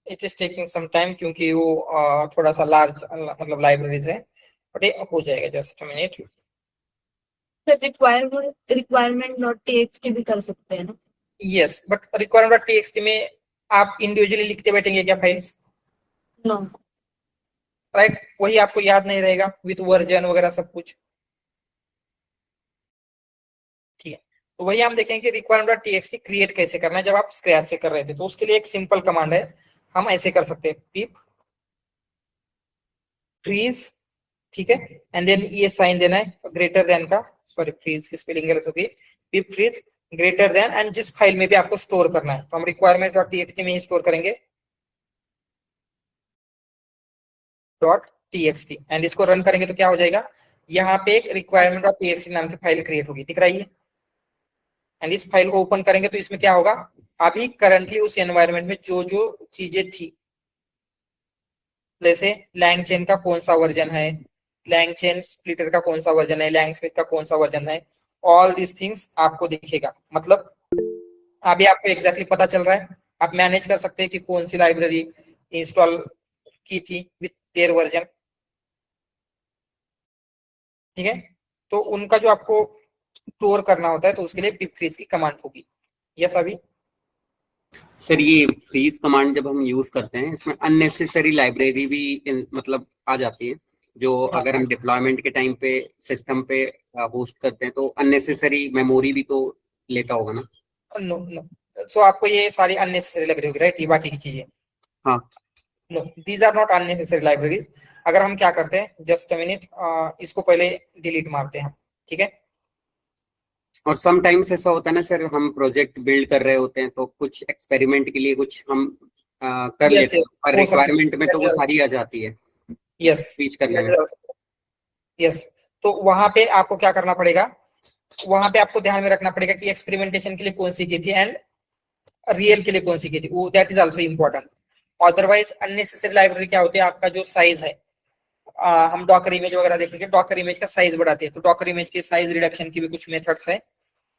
It is taking some time क्योंकि वो थोड़ा सा लार्ज मतलब लाइब्रेरीज है, बट ये हो जाएगा, just a minute. Sir requirement dot TXT भी कर सकते हैं ना? यस, बट रिक्वायरमेंट टीएक्सटी में आप इंडिविजुअली लिखते बैठेंगे क्या फाइल्स? नो। राइट, वही आपको याद नहीं रहेगा विथ वर्जन वगैरह सब कुछ। ठीक है, तो वही हम देखेंगे कि रिक्वायरमेंट टीएक्सटी क्रिएट कैसे करना है जब आप स्क्रैच से कर रहे थे। तो उसके लिए एक सिंपल कमांड है, हम ऐसे कर सकते हैं पिप फ्रीज, ठीक है, एंड देन ये साइन देना है ग्रेटर देन का, सॉरी फ्रीज की स्पेलिंग गलत हो गई, पिप फ्रीज ग्रेटर देन, एंड जिस फाइल में भी आपको स्टोर करना है, तो हम रिक्वायरमेंट डॉट टीएक्सटी में ही स्टोर करेंगे डॉट टीएक्सटी, एंड इसको रन करेंगे तो क्या हो जाएगा, यहाँ पे एक रिक्वायरमेंट डॉट टीएक्सटी नाम की फाइल क्रिएट होगी, दिख रही है। एंड इस फाइल को ओपन करेंगे तो इसमें क्या होगा, अभी करंटली उस एनवायरनमेंट में जो जो चीजें थी, जैसे LangChain का कौन सा वर्जन है, LangChain स्प्लिटर का कौन सा वर्जन है, LangSmith का कौन सा वर्जन है, ऑल दिस थिंग्स आपको दिखेगा। मतलब अभी आपको एग्जैक्टली पता चल रहा है, आप मैनेज कर सकते हैं कि कौन सी लाइब्रेरी इंस्टॉल की थी विथ देयर वर्जन, ठीक है। तो उनका जो आपको स्टोर करना होता है तो उसके लिए पिप फ्रीज की कमांड होगी। यस अभी सर ये फ्रीज कमांड जब हम यूज करते हैं इसमें अननेसेसरी लाइब्रेरी भी मतलब आ जाती है, जो हाँ। अगर हम डिप्लॉयमेंट के टाइम पे सिस्टम पे होस्ट करते हैं तो अननेसेसरी मेमोरी भी तो लेता होगा ना। नो नो, सो आपको ये सारी अननेसेसरी लग रही होगी, राइट, ये बाकी की चीजें। हाँ no, these are not unnecessary libraries. अगर हम क्या करते हैं, जस्ट अ मिनट, इसको पहले डिलीट मारते हैं, ठीक है। और समटाइम्स ऐसा होता है ना सर, हम प्रोजेक्ट बिल्ड कर रहे होते हैं तो कुछ एक्सपेरिमेंट के लिए कुछ हम कर Yes, लेते हैं, और हो सकता है। रिक्वायरमेंट में तो वो सारी आ जाती है यस स्विच करने में। यस, तो वहां पे आपको क्या करना पड़ेगा, वहां पे आपको ध्यान में रखना पड़ेगा कि एक्सपेरिमेंटेशन के लिए कौन सी की थी एंड रियल के लिए कौन सी की थी, वो that is also important. Otherwise unnecessary library क्या होती है, आपका जो साइज है, हम डॉकर इमेज वगैरह देखेंगे, डॉकर इमेज का साइज बढ़ाते हैं, तो डॉकर इमेज के साइज रिडक्शन की भी कुछ मेथड्स है,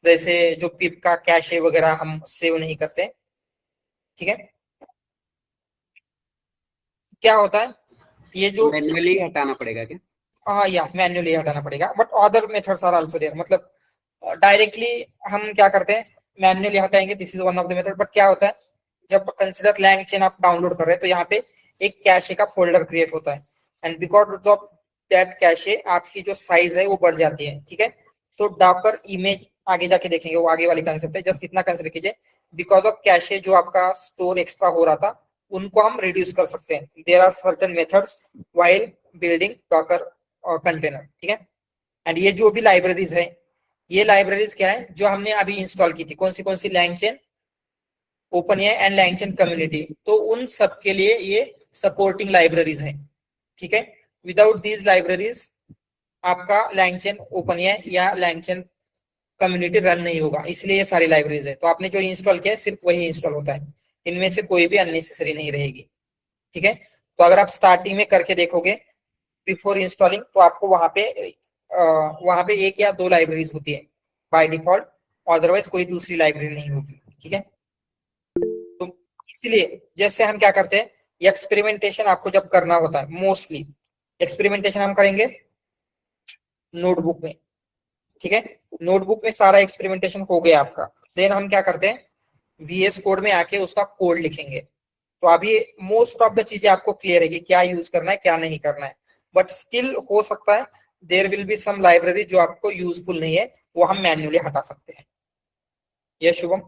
जैसे जो पिप का कैशे वगैरह हम सेव नहीं करते, ठीक है। क्या होता है ये जो मैन्युअली हटाना पड़ेगा क्या? हाँ, या मैन्युअली हटाना पड़ेगा, but other methods are also there. मतलब डायरेक्टली हम क्या करते हैं, मैन्युअली हटाएंगे, this is one of the method. But क्या होता है, जब कंसीडर LangChain आप डाउनलोड कर रहे हैं तो यहाँ पे एक कैशे का फोल्डर क्रिएट होता है, and because of that cache आपकी जो साइज है वो बढ़ जाती है, ठीक है। तो डॉकर इमेज आगे जाके देखेंगे, वो आगे वाली कंसेप्ट है, जस्ट इतना कंसीडर कीजिए, बिकॉज ऑफ कैशे जो आपका स्टोर एक्स्ट्रा हो रहा था उनको हम रिड्यूस कर सकते हैं। There are certain methods while building docker container, ठीक है। एंड ये जो भी लाइब्रेरीज है, ये लाइब्रेरीज क्या है जो हमने अभी इंस्टॉल की थी, कौन सी LangChain, OpenAI and LangChain community, तो उन सब के लिए ये सपोर्टिंग लाइब्रेरीज हैं, ठीक है। विदाउट दीज लाइब्रेरीज आपका LangChain ओपनएआई या LangChain कम्युनिटी रन नहीं होगा, इसलिए ये सारी लाइब्रेरीज है। तो आपने जो इंस्टॉल किया है सिर्फ वही इंस्टॉल होता है, इनमें से कोई भी अननेसेसरी नहीं रहेगी, ठीक है। तो अगर आप स्टार्टिंग में करके देखोगे बिफोर इंस्टॉलिंग, तो आपको वहां पे एक या दो लाइब्रेरीज होती है बाय डिफॉल्ट, अदरवाइज कोई दूसरी लाइब्रेरी नहीं होगी, ठीक है। तो इसलिए जैसे हम क्या करते हैं, एक्सपेरिमेंटेशन आपको जब करना होता है, मोस्टली एक्सपेरिमेंटेशन हम करेंगे नोटबुक में, ठीक है। नोटबुक में सारा एक्सपेरिमेंटेशन हो गया आपका, देन हम क्या करते हैं, VS कोड में आके उसका कोड लिखेंगे। तो अभी मोस्ट ऑफ द चीजें आपको क्लियर है कि क्या यूज करना है क्या नहीं करना है, बट स्टिल हो सकता है there will be some library जो आपको यूजफुल नहीं है, वो हम मैन्युअली हटा सकते हैं। ये शुभम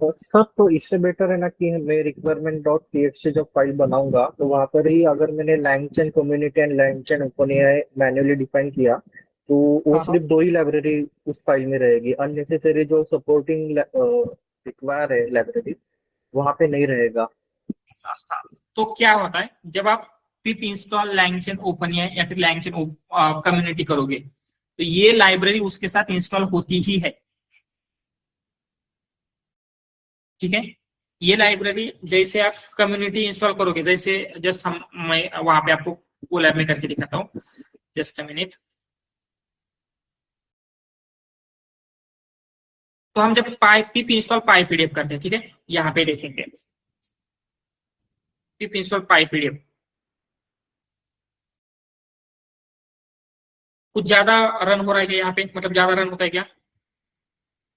सर, तो इससे बेटर है ना कि मैं requirement.txt जब फाइल बनाऊंगा तो वहां पर ही अगर मैंने LangChain community and LangChain OpenAI manually define किया तो वो हाँ, सिर्फ दो ही लाइब्रेरी उस फाइल में रहेगी, अननेसेसरी जो सपोर्टिंग रिक्वायर है लाइब्रेरी वहां पे नहीं रहेगा। तो क्या होता है, जब आप पिप इंस्टॉल LangChain ओपनएआई या फिर LangChain कम्युनिटी करोगे तो ये लाइब्रेरी उसके साथ इंस्टॉल होती ही है, ठीक है। ये लाइब्रेरी जैसे आप कम्युनिटी इंस्टॉल करोगे, जैसे जस्ट मैं वहां पे आपको कोलैब में करके दिखाता हूँ, जस्ट अ मिनट। तो हम जब पिप इंस्टॉल PyPDF करते हैं, ठीक है, यहाँ पे देखेंगे पिप इंस्टॉल PyPDF, कुछ ज्यादा रन हो रहा है क्या यहाँ पे, मतलब ज्यादा रन होता है क्या,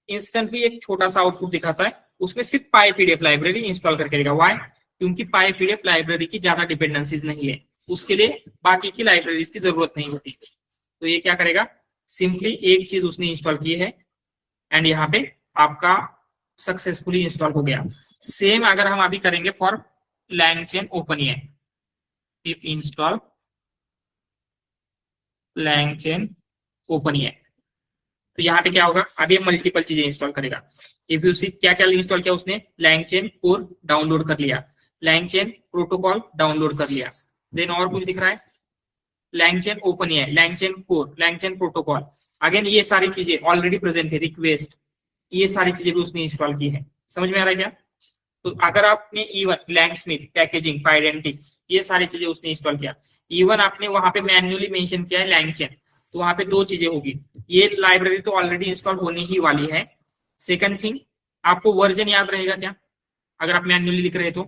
इंस्टेंटली एक छोटा सा आउटपुट दिखाता है, उसमें सिर्फ PyPDF लाइब्रेरी इंस्टॉल करके देगा। व्हाई? क्योंकि PyPDF लाइब्रेरी की ज्यादा डिपेंडेंसीज नहीं है, उसके लिए बाकी की लाइब्रेरीज की जरूरत नहीं होती। तो ये क्या करेगा, सिंपली एक चीज उसने इंस्टॉल की है एंड यहाँ पे आपका सक्सेसफुली इंस्टॉल हो गया। सेम अगर हम अभी करेंगे for LangChain OpenAI, pip install LangChain OpenAI, तो यहाँ पे क्या होगा, अभी मल्टीपल चीजें इंस्टॉल करेगा। इफ यू सी क्या क्या इंस्टॉल किया उसने, LangChain कोर डाउनलोड कर लिया, LangChain प्रोटोकॉल डाउनलोड कर लिया, देन और कुछ दिख रहा है, LangChain OpenAI, LangChain core, LangChain protocol, again ये सारी चीजें ऑलरेडी प्रेजेंट है, रिक्वेस्ट, ये सारी चीजें भी उसने इंस्टॉल की है। समझ में आ रहा है क्या? तो अगर आपने इवन लैंगस्मिथ, पैकेजिंग, पाइडेंटिक, ये सारी चीजें उसने इंस्टॉल किया, इवन आपने वहां पे मैन्युअली मेंशन किया है LangChain, तो वहां पे दो चीजें होगी, ये लाइब्रेरी तो ऑलरेडी इंस्टॉल होने ही वाली है। सेकंड थिंग, आपको वर्जन याद रहेगा क्या अगर आप मैन्युअली लिख रहे तो?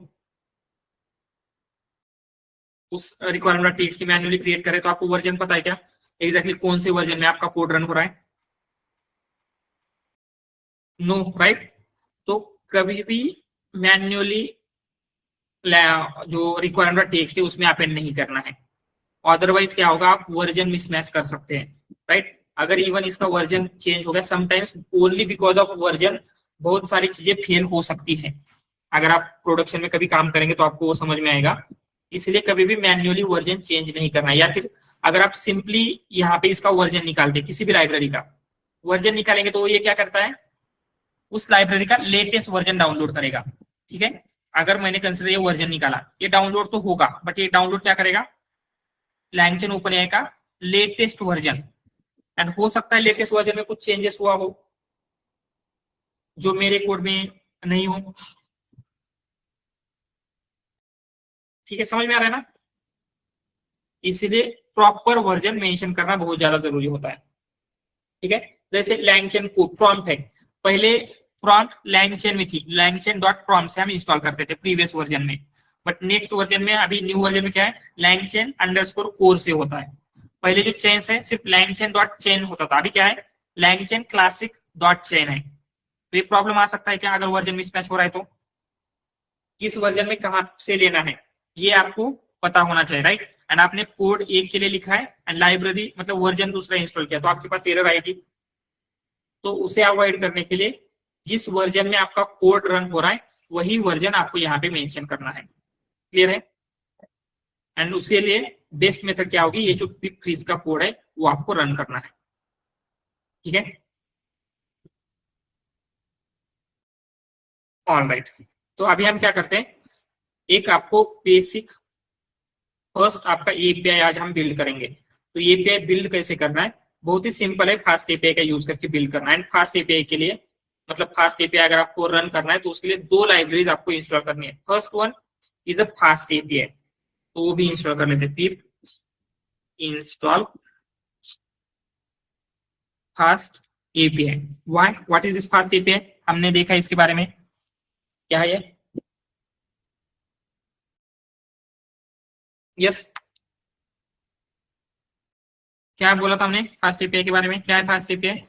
उस रिक्वायरमेंट टेक्स्ट की मैन्युअली क्रिएट करें तो आपको वर्जन पता है क्या एग्जैक्टली कौन से वर्जन में आपका कोड रन हो रहा है? No, right? तो कभी भी मैन्युअली जो रिक्वायरमेंट टेक्स्ट है उसमें अपेंड नहीं करना है, अदरवाइज क्या होगा, आप वर्जन मिसमैच कर सकते हैं, राइट? अगर इवन इसका वर्जन चेंज हो गया, sometimes only because of version बहुत सारी चीजें फेल हो सकती है। अगर आप प्रोडक्शन में कभी काम करेंगे तो आपको वो समझ में आएगा। इसलिए कभी भी मैन्युअली वर्जन चेंज नहीं करना, या फिर अगर आप सिंपली यहाँ पे इसका वर्जन निकालते किसी भी लाइब्रेरी का वर्जन निकालेंगे तो ये क्या करता है, उस लाइब्रेरी का लेटेस्ट वर्जन डाउनलोड करेगा, ठीक है? अगर मैंने कंसिडर ये वर्जन निकाला, ये डाउनलोड तो होगा, बट ये डाउनलोड क्या करेगा, लैंगचन ओपनएआई का लेटेस्ट वर्जन, एंड हो सकता है लेटेस्ट वर्जन में कुछ चेंजेस हुआ हो जो मेरे कोड में नहीं हो, ठीक है? समझ में आ रहा है ना? इसलिए प्रॉपर वर्जन मेंशन करना बहुत ज्यादा जरूरी होता है, ठीक है? जैसे लैंगचन को प्रॉम्प्ट है, पहले प्रॉम्प्ट लैंगचन में थी, लैंगचन डॉट प्रॉम्प्ट से हम इंस्टॉल करते थे प्रीवियस वर्जन में, बट नेक्स्ट वर्जन में, अभी न्यू वर्जन में क्या है, लैंगचन अंडरस्कोर कोर से होता है। पहले जो चेन है सिर्फ लैंगचन डॉट चेन होता था, अभी क्या है, लैंगचन क्लासिक डॉट चेन है। तो ये प्रॉब्लम आ सकता है क्या अगर वर्जन मिसमैच हो रहा है तो? किस वर्जन में कहां से लेना है ये आपको पता होना चाहिए, राइट? एंड आपने कोड एक के लिए लिखा है एंड लाइब्रेरी मतलब वर्जन दूसरा इंस्टॉल किया तो आपके पास एरर आएगी। तो उसे अवॉइड करने के लिए जिस वर्जन में आपका कोड रन हो रहा है वही वर्जन आपको यहाँ पे मेंशन करना है, क्लियर है? एंड उसके लिए बेस्ट मेथड क्या होगी, ये जो क्विक फ्रीज का कोड है वो आपको रन करना है, ठीक है? ऑलराइट, तो अभी हम क्या करते हैं, एक आपको बेसिक फर्स्ट आपका एपीआई आज हम बिल्ड करेंगे। तो एपीआई बिल्ड कैसे करना है, बहुत ही सिंपल है, फास्ट एपीआई का यूज करके बिल्ड करना है। एंड फास्ट एपीआई के लिए मतलब फास्ट एपीआई अगर आपको रन करना है तो उसके लिए दो लाइब्रेरीज आपको इंस्टॉल करनी है। First one is a fast API, तो वो भी इंस्टॉल कर लेते हैं, पिप install fast API. Why, what is this fast API, हमने देखा इसके बारे में, क्या है ये? यस, क्या बोला था हमने फास्ट एपीआई के बारे में, क्या है fast API?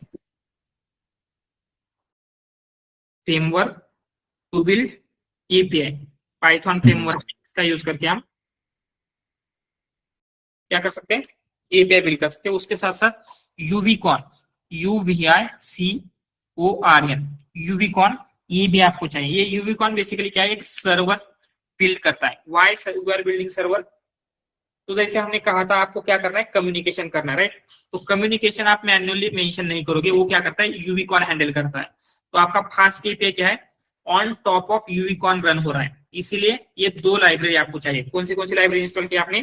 Framework to build API, Python framework इसका यूज करके हम क्या कर सकते हैं, एपीआई बिल्ड कर सकते हैं। उसके साथ साथ यूवीकॉन, UVICORN, यूवीकॉन ये भी आपको चाहिए। ये यूवीकॉन बेसिकली क्या है, एक सर्वर बिल्ड करता है। Why we are building server, तो जैसे हमने कहा था आपको क्या करना है, कम्युनिकेशन करना है, राइट? तो कम्युनिकेशन आप मैन्युअली मेंशन नहीं करोगे, वो क्या करता है, यूवीकॉन हैंडल करता है। तो आपका फास्ट एपीआई क्या है, ऑन टॉप ऑफ यूवीकॉन रन हो रहा है, इसीलिए ये दो लाइब्रेरी आपको चाहिए। कौन सी लाइब्रेरी इंस्टॉल की आपने,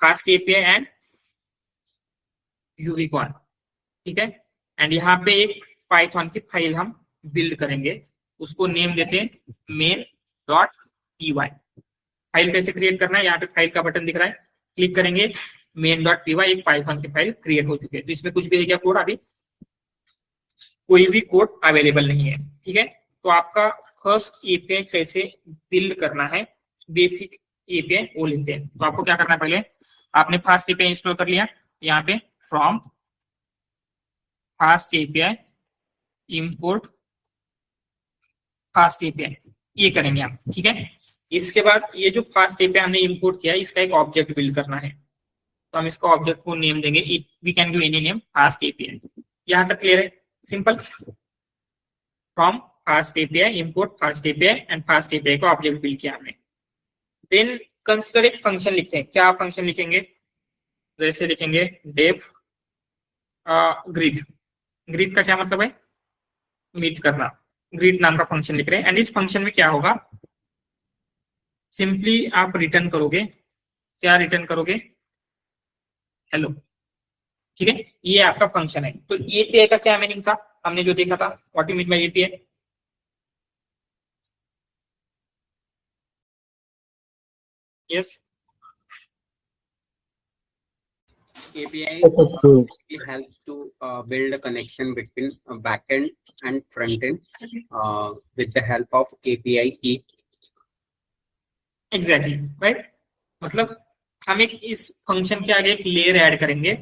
फास्ट एपीआई एंड यूवीकॉन, ठीक है? एंड यहाँ पे एक पाइथन की फाइल हम बिल्ड करेंगे, उसको नेम देते हैं main.py। फाइल कैसे क्रिएट करना है, यहाँ पे फाइल का बटन दिख रहा है, क्लिक करेंगे, main.py, एक पाइथन की फाइल क्रिएट हो चुकी है। तो इसमें कुछ भी है क्या कोड, अभी कोई भी कोड अवेलेबल नहीं है, ठीक है? तो आपका फर्स्ट एपीआई कैसे बिल्ड करना है, बेसिक एपीआई वो लेते हैं। तो आपको क्या करना है, पहले आपने फास्ट एपीआई इंस्टॉल कर लिया, यहाँ पे from fast API import fast API, ये करेंगे हम, ठीक है? इसके बाद ये जो फास्ट एपीआई हमने इंपोर्ट किया इसका एक ऑब्जेक्ट बिल्ड करना है, तो हम इसका ऑब्जेक्ट को नेम देंगे, we can give any name, fast API. यहाँ तक क्लियर है, simple. From fast API import fast API and fast API को ऑब्जेक्ट बिल्ड किया हमने। देन कंसीडर एक फंक्शन लिखते हैं, क्या फंक्शन लिखेंगे, जैसे लिखेंगे डेव ग्रिड। ग्रिड का क्या मतलब है, मीट करना, ग्रिड नाम का फंक्शन लिख रहे हैं। एंड इस फंक्शन में क्या होगा, सिंपली आप रिटर्न करोगे, क्या रिटर्न करोगे, हेलो, ठीक है? ये आपका फंक्शन है। तो एपीआई का क्या मीनिंग था, हमने जो देखा था, what you mean bye API, yes API Set of rules. it helps to build a connection between backend and frontend with the help of API key. Exactly right. मतलब हम एक इस फंक्शन के आगे एक लेयर ऐड करेंगे,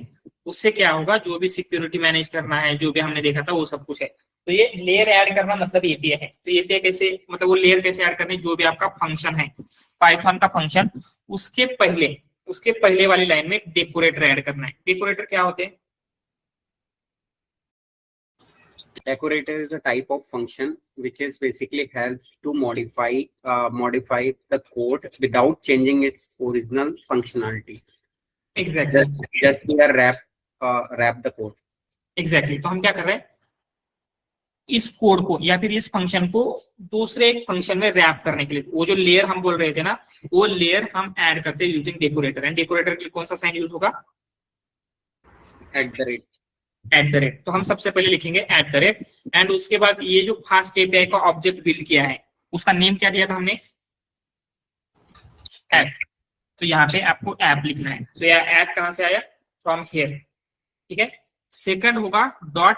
उससे क्या होगा, जो भी सिक्योरिटी मैनेज करना है, जो भी हमने देखा था वो सब कुछ है। तो ये लेयर ऐड करना मतलब एपीआई है। तो एपीआई कैसे, मतलब वो लेयर कैसे ऐड करनी, जो भी आपका फंक्शन है पाइथन का फंक्शन, उसके पहले वाली लाइन में डेकोरेटर ऐड करना है। डेकोरेटर क्या होते हैं? Decorator is a type of function which is basically helps to modify the code without changing its original functionality. Exactly Just we are wrap the code. Exactly. तो हम क्या कर रहे हैं, इस कोड को या फिर इस फंक्शन को दूसरे एक फंक्शन में रैप करने के लिए, वो जो लेयर हम बोल रहे थे ना, वो लेयर हम ऐड करते हैं यूजिंग डेकोरेटर। एंड डेकोरेटर के लिए कौन सा साइन यूज होगा? @ तो हम सबसे पहले लिखेंगे @ एंड उसके बाद ये जो फास्ट एपीआई का ऑब्जेक्ट बिल्ड किया है उसका नेम क्या दिया था हमने? ऐप। तो यहाँ पे आपको ऐप लिखना है। तो यह ऐप कहां से आया? फ्रॉम हियर, ठीक है। सेकंड होगा डॉट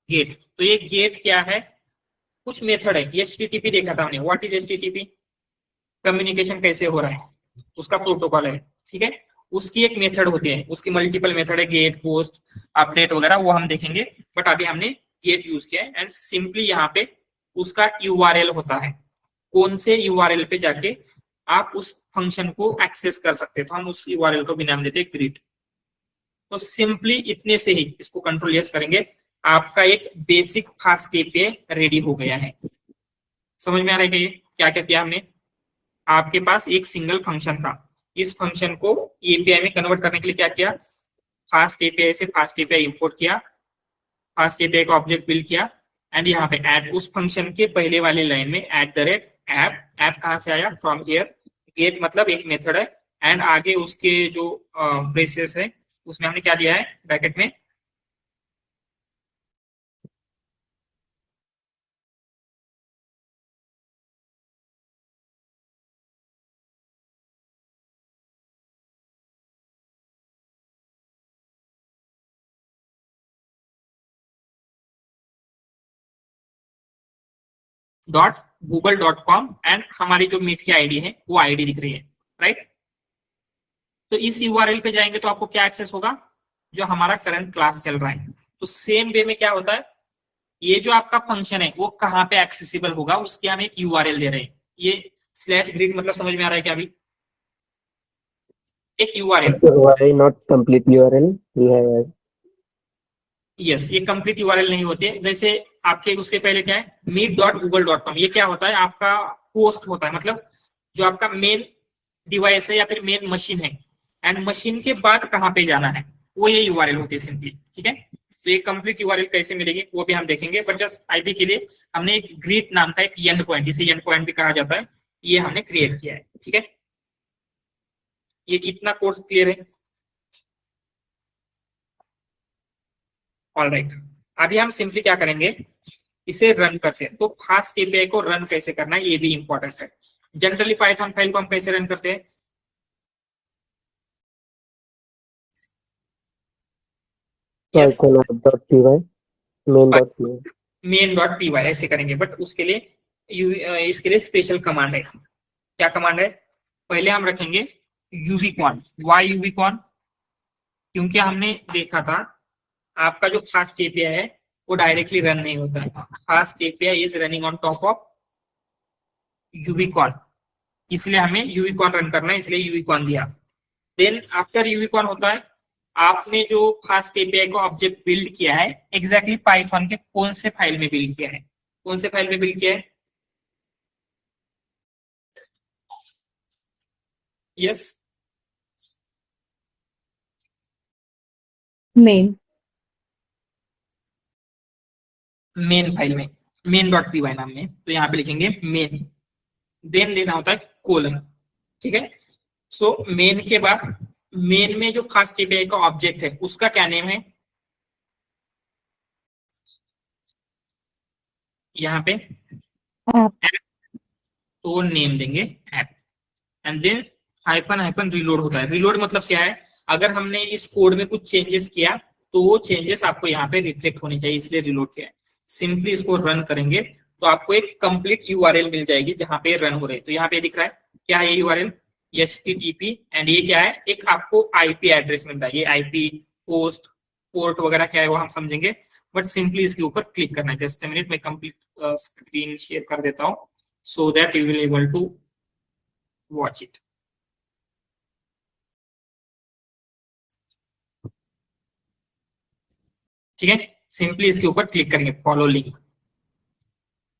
गेट। तो ये गेट क्या है? कुछ मेथड है। HTTP देखा था हमने। What is HTTP? कम्युनिकेशन कैसे हो रहा है, उसका प्रोटोकॉल है, ठीक है। उसकी एक मेथड होती है, उसकी मल्टीपल मेथड है, गेट, पोस्ट, अपडेट वगैरह, वो हम देखेंगे। बट अभी हमने गेट यूज किया है। एंड सिंपली यहाँ पे उसका URL होता है, कौन से URL पे जाके आप उस फंक्शन को एक्सेस कर सकते हैं। तो हम उस URL को भी नाम देते हैं ग्रिड। तो सिंपली इतने से ही इसको कंट्रोल यस करेंगे, आपका एक बेसिक फास्ट एपीआई रेडी हो गया है। समझ में आ रहा है कि क्या क्या किया हमने? आपके पास एक सिंगल फंक्शन था, इस फंक्शन को एपीआई में कन्वर्ट करने के लिए क्या किया? फास्ट एपीआई से फास्ट एपीआई इंपोर्ट किया, फास्ट एपीआई का ऑब्जेक्ट बिल्ड किया, एंड यहाँ पे ऐड उस फंक्शन के पहले वाली लाइन में @ऐप। ऐप कहां से आया? From here. गेट मतलब एक मेथड है, एंड आगे उसके जो ब्रेसेस है उसमें हमने क्या दिया है ब्रैकेट में? .google.com एंड हमारी जो मीट की आईडी है वो आईडी दिख रही है, राइट। तो इस URL पे जाएंगे तो आपको क्या एक्सेस होगा? जो हमारा करंट क्लास चल रहा है। तो सेम वे में क्या होता है, ये जो आपका फंक्शन है वो कहाँ पे एक्सेसिबल होगा, उसके हम एक URL दे रहे हैं। ये /grid मतलब समझ में आ रहा है क्या? अभी एक URL। So why not complete URL? We have yes, ये कंप्लीट URL नहीं होती है। जैसे आपके उसके पहले क्या है, meet.google.com, ये क्या होता है? आपका होस्ट होता है, मतलब जो आपका मेन डिवाइस है या फिर मेन मशीन है, एंड मशीन के बाद कहाँ पे जाना है वो ये URL होती है सिंपली, ठीक है। तो ये कंप्लीट URL कैसे मिलेगी वो भी हम देखेंगे, बट जस्ट आईडी के लिए हमने एक ग्रीट नाम का एक एंड पॉइंट, इसे एंड पॉइंट भी कहा जाता है, ये हमने क्रिएट किया है, ठीक है। ये इतना कोर्स क्लियर है? ऑलराइट, अभी हम सिंपली क्या करेंगे, इसे रन करते हैं। तो फास्ट एपीआई को रन कैसे करना है ये भी इंपॉर्टेंट है। जनरली पाइथन फाइल को हम कैसे रन करते हैं? Yes, Python.py, main.py. main.py ऐसे करेंगे, बट उसके लिए इसके लिए स्पेशल कमांड है। क्या कमांड है? पहले हम रखेंगे यूवीकॉन। वाई यूवीकॉन? क्योंकि हमने देखा था आपका जो फास्ट एपीआई है वो डायरेक्टली रन नहीं होता है। Fast API is running on top of Uvicorn, इसलिए हमें यूवीकॉन रन करना है, इसलिए यूवीकॉन दिया। देन आफ्टर यूवीकॉन होता है, आपने जो फास्ट एपीआई का ऑब्जेक्ट बिल्ड किया है एग्जैक्टली पाइथन के कौन से फाइल में बिल्ड किया है? कौन से फाइल में बिल्ड किया है? यस, मेन फाइल में, main.py नाम में। तो यहाँ पे लिखेंगे मेन, देन देना होता है कोलन, ठीक है। सो मेन के बाद मेन में जो फास्ट एपीआई का ऑब्जेक्ट है उसका क्या नेम है? यहाँ पे तो नेम देंगे app, and then hyphen hyphen reload होता है। रीलोड मतलब क्या है? अगर हमने इस कोड में कुछ चेंजेस किया तो वो चेंजेस आपको यहाँ पे रिफ्लेक्ट होनी चाहिए, इसलिए रिलोड किया है। सिंपली इसको रन करेंगे तो आपको एक कंप्लीट यूआरएल मिल जाएगी जहां पे रन हो रहे हैं। तो यहाँ पे दिख रहा है क्या है यूआरएल, HTTP, एंड ये क्या है, एक आपको आईपी एड्रेस मिल रहा है। ये आईपी, पोस्ट, पोर्ट वगैरह क्या है वो हम समझेंगे, बट सिंपली इसके ऊपर क्लिक करना है। जस्ट अ मिनट, मैं कंप्लीट स्क्रीन शेयर कर देता हूँ so that you will able to watch it. ठीक है, सिंपली इसके ऊपर क्लिक करेंगे, फॉलो लिंक।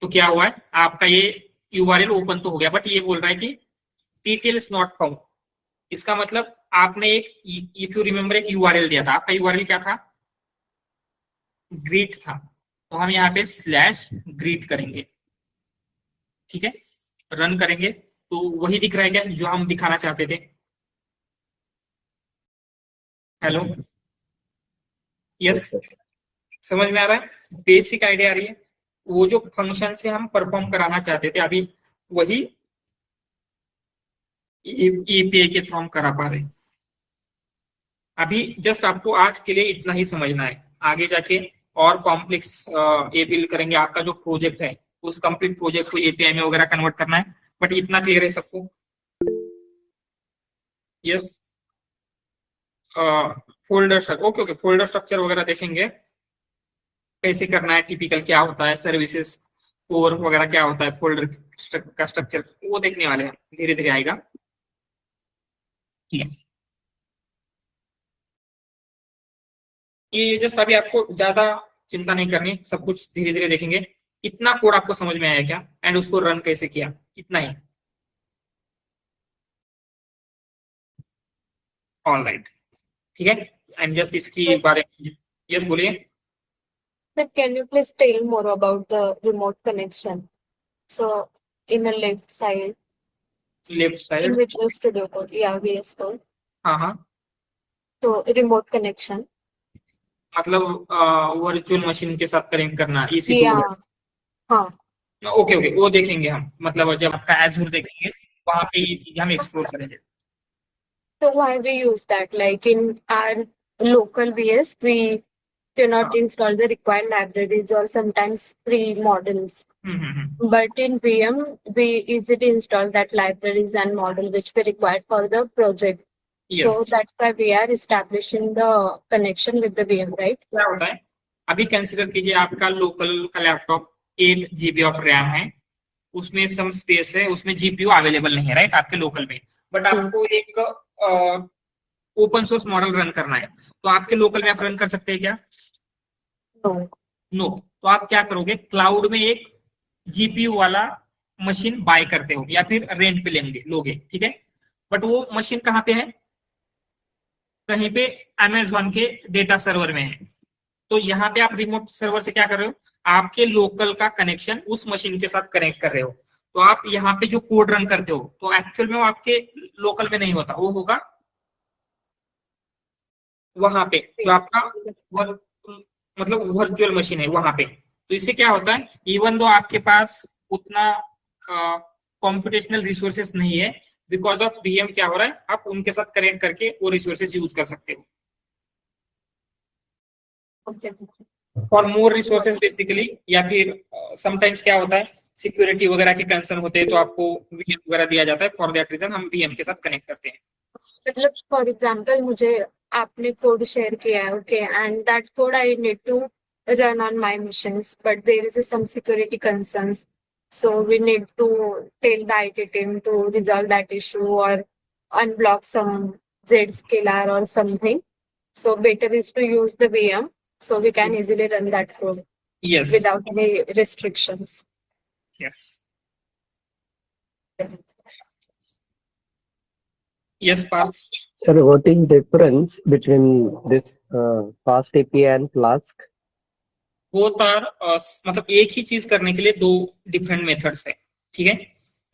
तो क्या हुआ है, आपका ये यूआरएल ओपन तो हो गया, बट ये बोल रहा है कि डिटेल्स नॉट फाउंड। इसका मतलब आपने एक, इफ यू रिमेंबर, एक यूआरएल दिया था। आपका यूआरएल क्या था, ग्रीट था। तो हम यहाँ पे /ग्रीट करेंगे। ठीक है, रन करेंगे तो वही दिख रहा है क्या जो हम दिखाना चाहते थे। हेलो, यस, समझ में आ रहा है, बेसिक आइडिया आ रही है। वो जो फंक्शन से हम परफॉर्म कराना चाहते थे अभी वही एपीआई के थ्रू हम करा पा रहे हैं। अभी जस्ट आपको आज के लिए इतना ही समझना है, आगे जाके और कॉम्प्लेक्स ये बिल्ड करेंगे। आपका जो प्रोजेक्ट है उस कंप्लीट प्रोजेक्ट को एपीआई में वगैरह कन्वर्ट करना है, बट इतना क्लियर है सबको। Yes, folder structure, okay, folder structure वगैरह देखेंगे कैसे करना है, टिपिकल क्या होता है, सर्विसेज कोर वगैरह क्या होता है, फोल्डर का स्ट्रक्चर वो देखने वाले हैं, धीरे धीरे आएगा। ठीक है, ये जस्ट अभी आपको ज्यादा चिंता नहीं करनी, सब कुछ धीरे धीरे देखेंगे। इतना कोड आपको समझ में आया क्या, एंड उसको रन कैसे किया, इतना ही। ऑलराइट, ठीक है, एंड जस्ट इसकी बारे में, यस बोलिए। Sir, can you please tell more about the remote connection? So, in the left side, left in side, Visual Studio Code, yeah, VS Code. हाँ हाँ, So, remote connection. मतलब virtual machine के साथ connect करना, EC2। Yeah, हाँ. Okay okay, वो देखेंगे हम, मतलब जब आपका एजूर देखेंगे वहां पे ये चीज हम एक्सप्लोर करेंगे। So why we use that? Like in our local VS, we cannot install the required libraries or sometimes free models. But in VM, we easily install that libraries and model which we required for the project. So Yes. that's why we are establishing the connection with the VM, right? क्या होता है, अभी consider कीजिए आपका local का laptop 8 GB of RAM है, उसमें some space है, उसमें जीपीयू अवेलेबल नहीं है, राइट, आपके लोकल में। बट आपको एक ओपन सोर्स मॉडल रन करना है, तो आपके लोकल में आप रन कर सकते हैं क्या? No. नो। तो आप क्या करोगे, क्लाउड में एक जीपीयू वाला मशीन बाय करते हो या फिर रेंट पे लोगे, ठीक है। बट वो मशीन कहाँ पे है, कहीं पे अमेज़न के डेटा सर्वर में है। तो यहाँ पे आप रिमोट सर्वर से क्या कर रहे हो, आपके लोकल का कनेक्शन उस मशीन के साथ कनेक्ट कर रहे हो। तो आप यहाँ पे जो कोड रन करते हो तो एक्चुअल में वो आपके लोकल में नहीं होता, वो होगा वहां पे जो आपका मतलब वर्चुअल मशीन है वहां पे। तो इससे क्या होता है, इवन दो आपके पास उतना कॉम्पिटेशनल रिसोर्सेस नहीं है, बिकॉज ऑफ VM क्या हो रहा है, आप उनके साथ कनेक्ट करके वो रिसोर्सेज यूज कर सकते हो Okay. For more resources basically. या फिर समटाइम्स क्या होता है, सिक्योरिटी वगैरह के कंसर्न होते हैं तो आपको VM वगैरह दिया जाता है, फॉर दैट रीजन हम VM के साथ कनेक्ट करते हैं। मतलब फॉर एग्जांपल मुझे आपने कोड शेयर किया है, okay, and that code I need to run on my machines, but there is some security concerns, so we need to tell the IT team to resolve that issue or unblock some Zscaler or something. So better is to use the VM, so we can easily run that code Yes. without any restrictions. Yes. Yes, Parth. Sir, what is difference between this fast API and Flask? Both are मतलब एक ही चीज करने के लिए दो different methods है, ठीक है।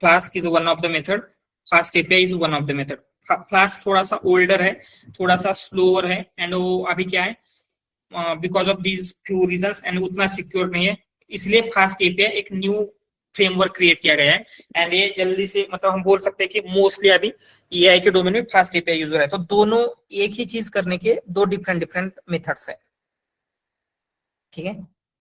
Flask is one of the method, fast API is one of the method. Flask थोड़ा सा ओल्डर है, थोड़ा सा स्लोअर है, एंड वो अभी क्या है, because of these few reasons and उतना सिक्योर नहीं है, इसलिए फास्ट एपीआई एक न्यू फ्रेमवर्क क्रिएट किया गया है एंड ये जल्दी से मतलब हम बोल सकते हैं कि मोस्टली अभी एआई के डोमेन में फास्ट एपीआई यूजर है। तो दोनों एक ही चीज करने के दो डिफरेंट मेथड्स है, ठीक है।